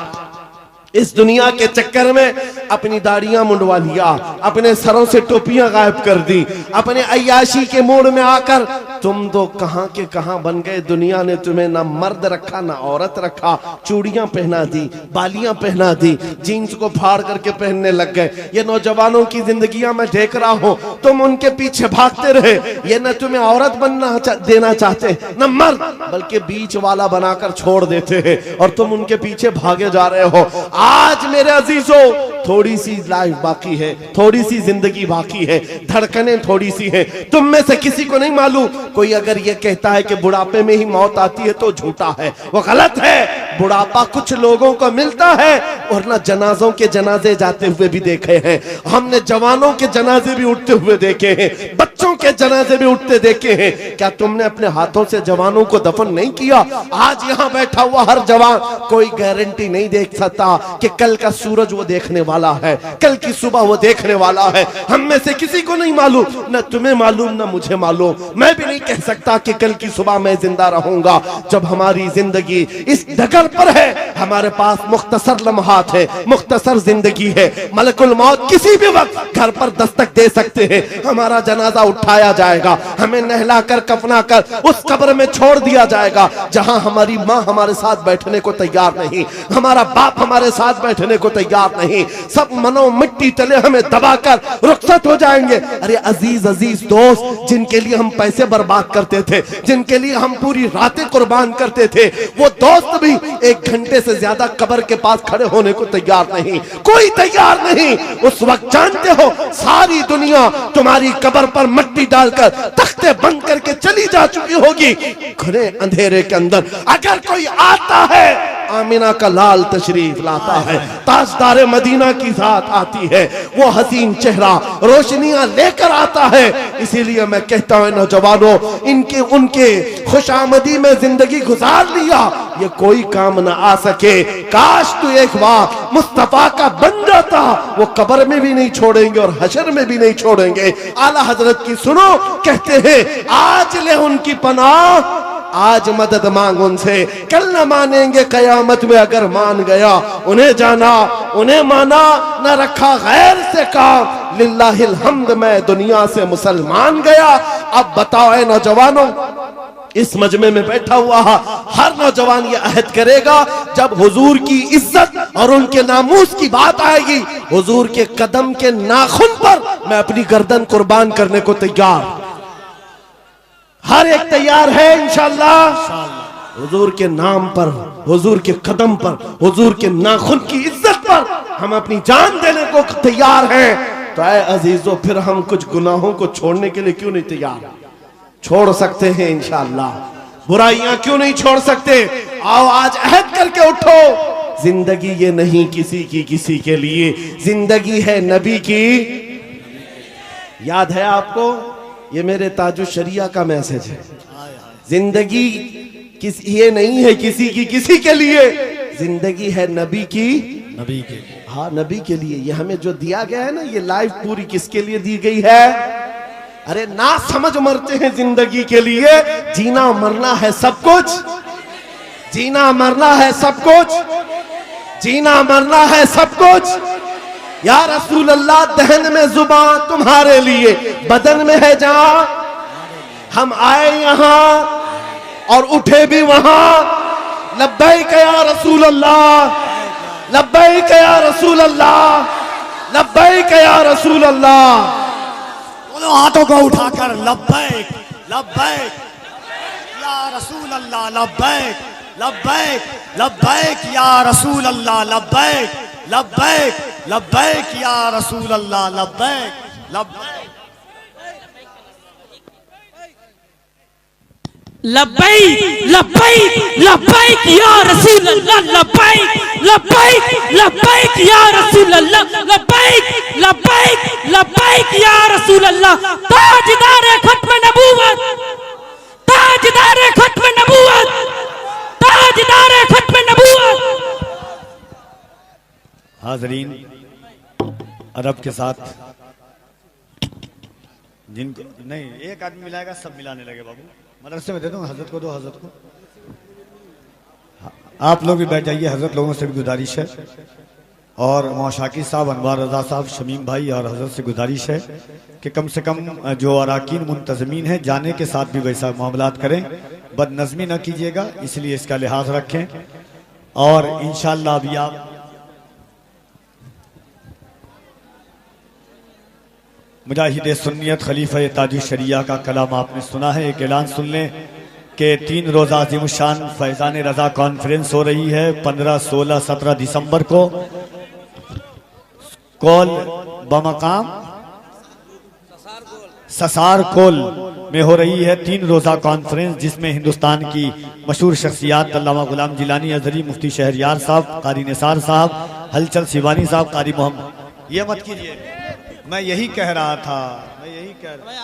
S2: इस दुनिया के चक्कर में अपनी दाढ़ियां मुंडवा लिया, अपने सरों से टोपियां गायब कर दी, अपने अय्याशी के मूड में आकर तुम तो कहां के कहां बन गए। दुनिया ने तुम्हें ना मर्द रखा ना औरत रखा, चूड़ियां पहना दी, बालियां पहना दी, जीन्स को फाड़ करके पहनने लग गए। ये नौजवानों की जिंदगियां मैं देख रहा हूं, तुम उनके पीछे भागते रहे, ये न तुम्हें औरत बनना देना चाहते न मर्द, बल्कि बीच वाला बनाकर छोड़ देते हैं और तुम उनके पीछे भागे जा रहे हो। आज मेरे अजीजों थोड़ी सी लाइफ बाकी है, थोड़ी सी जिंदगी बाकी है, धड़कनें थोड़ी सी हैं। तुम में से किसी को नहीं मालूम, कोई अगर ये कहता है कि बुढ़ापे में ही मौत आती है तो झूठा है, वो गलत है। बुढ़ापा कुछ लोगों को मिलता है, और ना जनाजों के जनाजे जाते हुए भी देखे हैं हमने, जवानों के जनाजे भी उठते हुए देखे हैं, बच्चों के जनाजे भी उठते देखे हैं। क्या तुमने अपने हाथों से जवानों को दफन नहीं किया? आज यहाँ बैठा हुआ हर जवान कोई गारंटी नहीं देख सकता कि कल का सूरज वो देखने वाला है, कल की सुबह वो देखने वाला है। हम में से किसी को नहीं मालूम, न तुम्हें मालूम न मुझे मालूम। मैं भी नहीं कह सकता कि कल की सुबह मैं जिंदा रहूंगा। जब हमारी जिंदगी इस डगर पर है, हमारे पास मुख्तसर लम्हात है, मुख्तसर जिंदगी है, मलकुल मौत किसी भी वक्त घर पर दस्तक दे सकते हैं। हमारा जनाजा उठाया जाएगा, हमें नहला कर कफना कर उस कब्र में छोड़ दिया जाएगा जहां हमारी माँ हमारे साथ बैठने को तैयार नहीं, हमारा बाप हमारे साथ बैठने को तैयार नहीं, सब मनो मिट्टी तले हमें दबाकर रुखसत हो जाएंगे। अरे अजीज अजीज दोस्त, जिनके लिए हम पैसे बर्बाद करते थे, जिनके लिए हम पूरी रातें कुर्बान करते थे, वो दोस्त भी एक घंटे से ज्यादा कब्र के पास खड़े होने को तैयार नहीं, कोई तैयार नहीं। उस वक्त जानते हो सारी दुनिया तुम्हारी कब्र पर मिट्टी डालकर तख्ते बंद करके चली जा चुकी होगी। घने अंधेरे के अंदर अगर कोई आता है, आमिना का लाल तशरीफ लाता है, ताजदार मदीना की जात आती है, वो हसीन चेहरा रोशनियां लेकर आता है। इसीलिए मैं कहता हूं नौजवानों, इनके उनके खुशामदी में जिंदगी गुजार लिया, ये कोई काम ना आ सके। काश तू एक बार मुस्तफा का बन जाता, वो कब्र में भी नहीं छोड़ेंगे और हशर में भी नहीं छोड़ेंगे। आला हजरत की सुनो, कहते हैं आज ले उनकी पनाह, आज मदद मांग उनसे, कल न मानेंगे कयामत में अगर मान गया। उन्हें जाना उन्हें माना, न रखा गैर से काम, लिल्लाहिल हम्द मैं दुनिया से मुसलमान गया। अब बताओ ऐ नौजवानों, इस मजमे में बैठा हुआ हर नौजवान ये अहद करेगा, जब हुजूर की इज्जत और उनके नामूस की बात आएगी, हुजूर के कदम के नाखून पर मैं अपनी गर्दन कुर्बान करने को तैयार। हर एक तैयार है इंशाअल्लाह। हुजूर के नाम पर, हुजूर के कदम पर, हुजूर के नाखून की इज्जत पर हम अपनी जान देने को तैयार हैं। तो ऐ अजीजों, फिर हम कुछ गुनाहों को छोड़ने के लिए क्यों नहीं तैयार? छोड़ सकते हैं इंशाअल्लाह। बुराइयां क्यों नहीं छोड़ सकते? आओ आज अहद करके उठो। जिंदगी ये नहीं किसी की किसी के लिए, जिंदगी है नबी की। याद है आपको, ये मेरे ताजुश शरिया का मैसेज है। जिंदगी ये नहीं है किसी की किसी के लिए, जिंदगी है नबी की,
S1: नबी के।
S2: हाँ, नबी के लिए। ये हमें जो दिया गया है ना, ये लाइफ पूरी किसके लिए दी गई है? अरे ना समझ मरते हैं जिंदगी के लिए। जीना मरना है सब कुछ, जीना मरना है सब कुछ, जीना मरना है सब कुछ। या रसूल अल्लाह, दहन में जुबान तुम्हारे लिए, बदन में है जान। हम आए यहाँ और उठे भी वहां, लब्बैक या रसूल अल्लाह, लब्बैक या रसूल अल्लाह, लब्बैक या रसूल अल्लाह।
S3: दोनों हाथों को उठाकर लब्बैक लब्बैक या रसूल अल्लाह, लब्बैक लब्बैक लब्बैक या रसूल अल्लाह, लब्बैक लब्बैक लब्बैक या रसूल अल्लाह, लब्बैक लब्बैक
S4: लब्बैक लब्बैक लब्बैक या रसूल अल्लाह, लब्बैक लब्बैक लब्बैक या रसूल अल्लाह, लब्बैक लब्बैक लब्बैक या रसूल अल्लाह। ताजदार खत्म नबूवत, ताजदार खत्म नबूवत, ताजदार खत्म नबूवत।
S1: हाजरीन, अरब के साथ जिनको नहीं एक आदमी मिलाएगा सब मिलाने लगे बाबू, मदरसे में दे दो, हजरत को दो, हजरत को। आप लोग भी बैठ जाइए, हजरत लोगों से भी गुजारिश है और मौलाना शाकिर साहब, अनवार रजा साहब, शमीम भाई और हजरत से गुजारिश है कि कम से कम जो अराकीन मुंतजमीन है जाने के साथ भी वैसा मामलात करें, बदनज़मी न कीजिएगा, इसलिए इसका लिहाज रखें। और इंशाअल्लाह अभी आप मुजाहिद सुन्नियत खलीफा ताजुश्शरिया का कलाम आपने सुना है। एक ऐलान सुन लें कि 3 रोज़ा अज़ीमुशान फैज़ान रज़ा कॉन्फ्रेंस हो रही है 15, 16, 17 दिसंबर को कोल बमकाम ससार कोल में हो रही है 3 रोज़ा कॉन्फ्रेंस, जिसमें हिंदुस्तान की मशहूर शख्सियात अल्लामा गुलाम जिलानी अजहरी, मुफ्ती शहरयार साहब, कारी निसार साहब, हलचल शिवानी साहब, कारी मोहम्मद। ये मत कीजिए, मैं यही कह रहा था, मैं यही कह रहा था।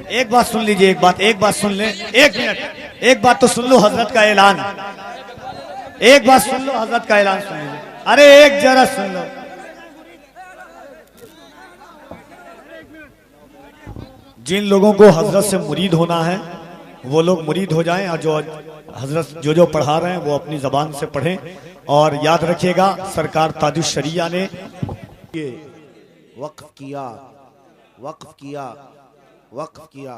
S1: एक बात सुन लीजिए, एक बात सुन लें, 1 मिनट, एक बात तो सुन लो, हजरत का ऐलान, एक बात सुन लो, हजरत का ऐलान सुन लीजिए। अरे एक जरा सुन लो, जिन लोगों को हजरत से मुरीद होना है वो लोग मुरीद हो जाएं, और जो हजरत जो पढ़ा रहे हैं वो अपनी जबान से पढ़ें। और याद रखिएगा, सरकार ताजुश्शरिया ने
S2: वक्फ किया, वक्फ किया, वक्फ किया।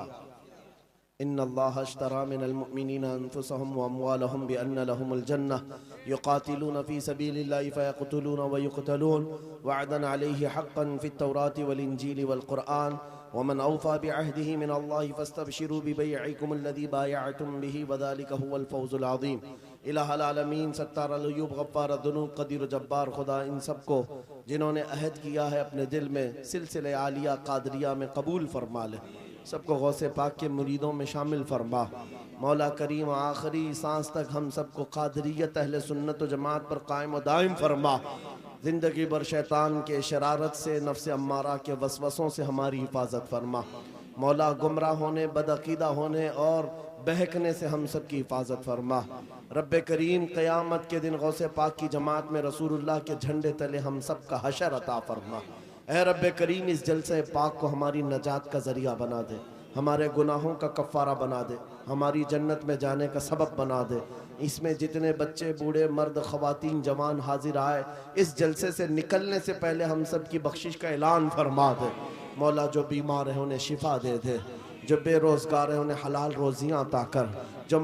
S2: इन्नल्लाह अश्तरा मिनल मुमिनीना अनफुसहुम व अम्वालहुम बिअन्न लहुमुल जन्नह युकातिलूना फी सबीलिल्लाहि फयक़तलूना व युक़तलून वअदन अलैहि हक़्क़न फित तौराति वल इंजीलि वल कुरआन वमन औफ़ा बिअहदिही मिनल्लाहि फस्तबशिरू बिबैइकुम अल्लज़ी बायअतुम बिही वज़ालिका हुवल फ़ौज़ुल अज़ीम। इलाहुल आलमीन, सत्तार अल-अयूब, गफ़्फ़ार अद-दुनूब, क़दीर जब्बार खुदा इन सबको जिन्होंने अहद किया है अपने दिल में सिलसिले आलिया कादरिया में कबूल फरमा ले, सबको गौसे पाक के मुरीदों में शामिल फरमा। मौला करीम आखिरी सांस तक हम सबको कादरियत अहले सुन्नत व जमात पर कायम व दायम फरमा। ज़िंदगी भर शैतान के शरारत से, नफ्स अम्मारा के वसवसों से हमारी हिफाजत फरमा। मौला गुमराह होने, बदअकीदा होने और बहकने से हम सब की हिफाजत फरमा। रब्बे करीम, क़यामत के दिन गौसे पाक की जमात में रसूलुल्लाह के झंडे तले हम सब का हशर अता फरमा। ऐ रब्बे करीम, इस जलसे पाक को हमारी नजात का ज़रिया बना दे, हमारे गुनाहों का कफ़ारा बना दे, हमारी जन्नत में जाने का सबब बना दे। इसमें जितने बच्चे, बूढ़े, मर्द, ख़वातीन, जवान हाजिर आए, इस जलसे से निकलने से पहले हम सब की बख्शिश का ऐलान फरमा दे। मौला, जो बीमार है उन्हें शिफा दे दे, जो बेरोज़गार है उन्हें हलाल रोज़ियाँ अता कर, जो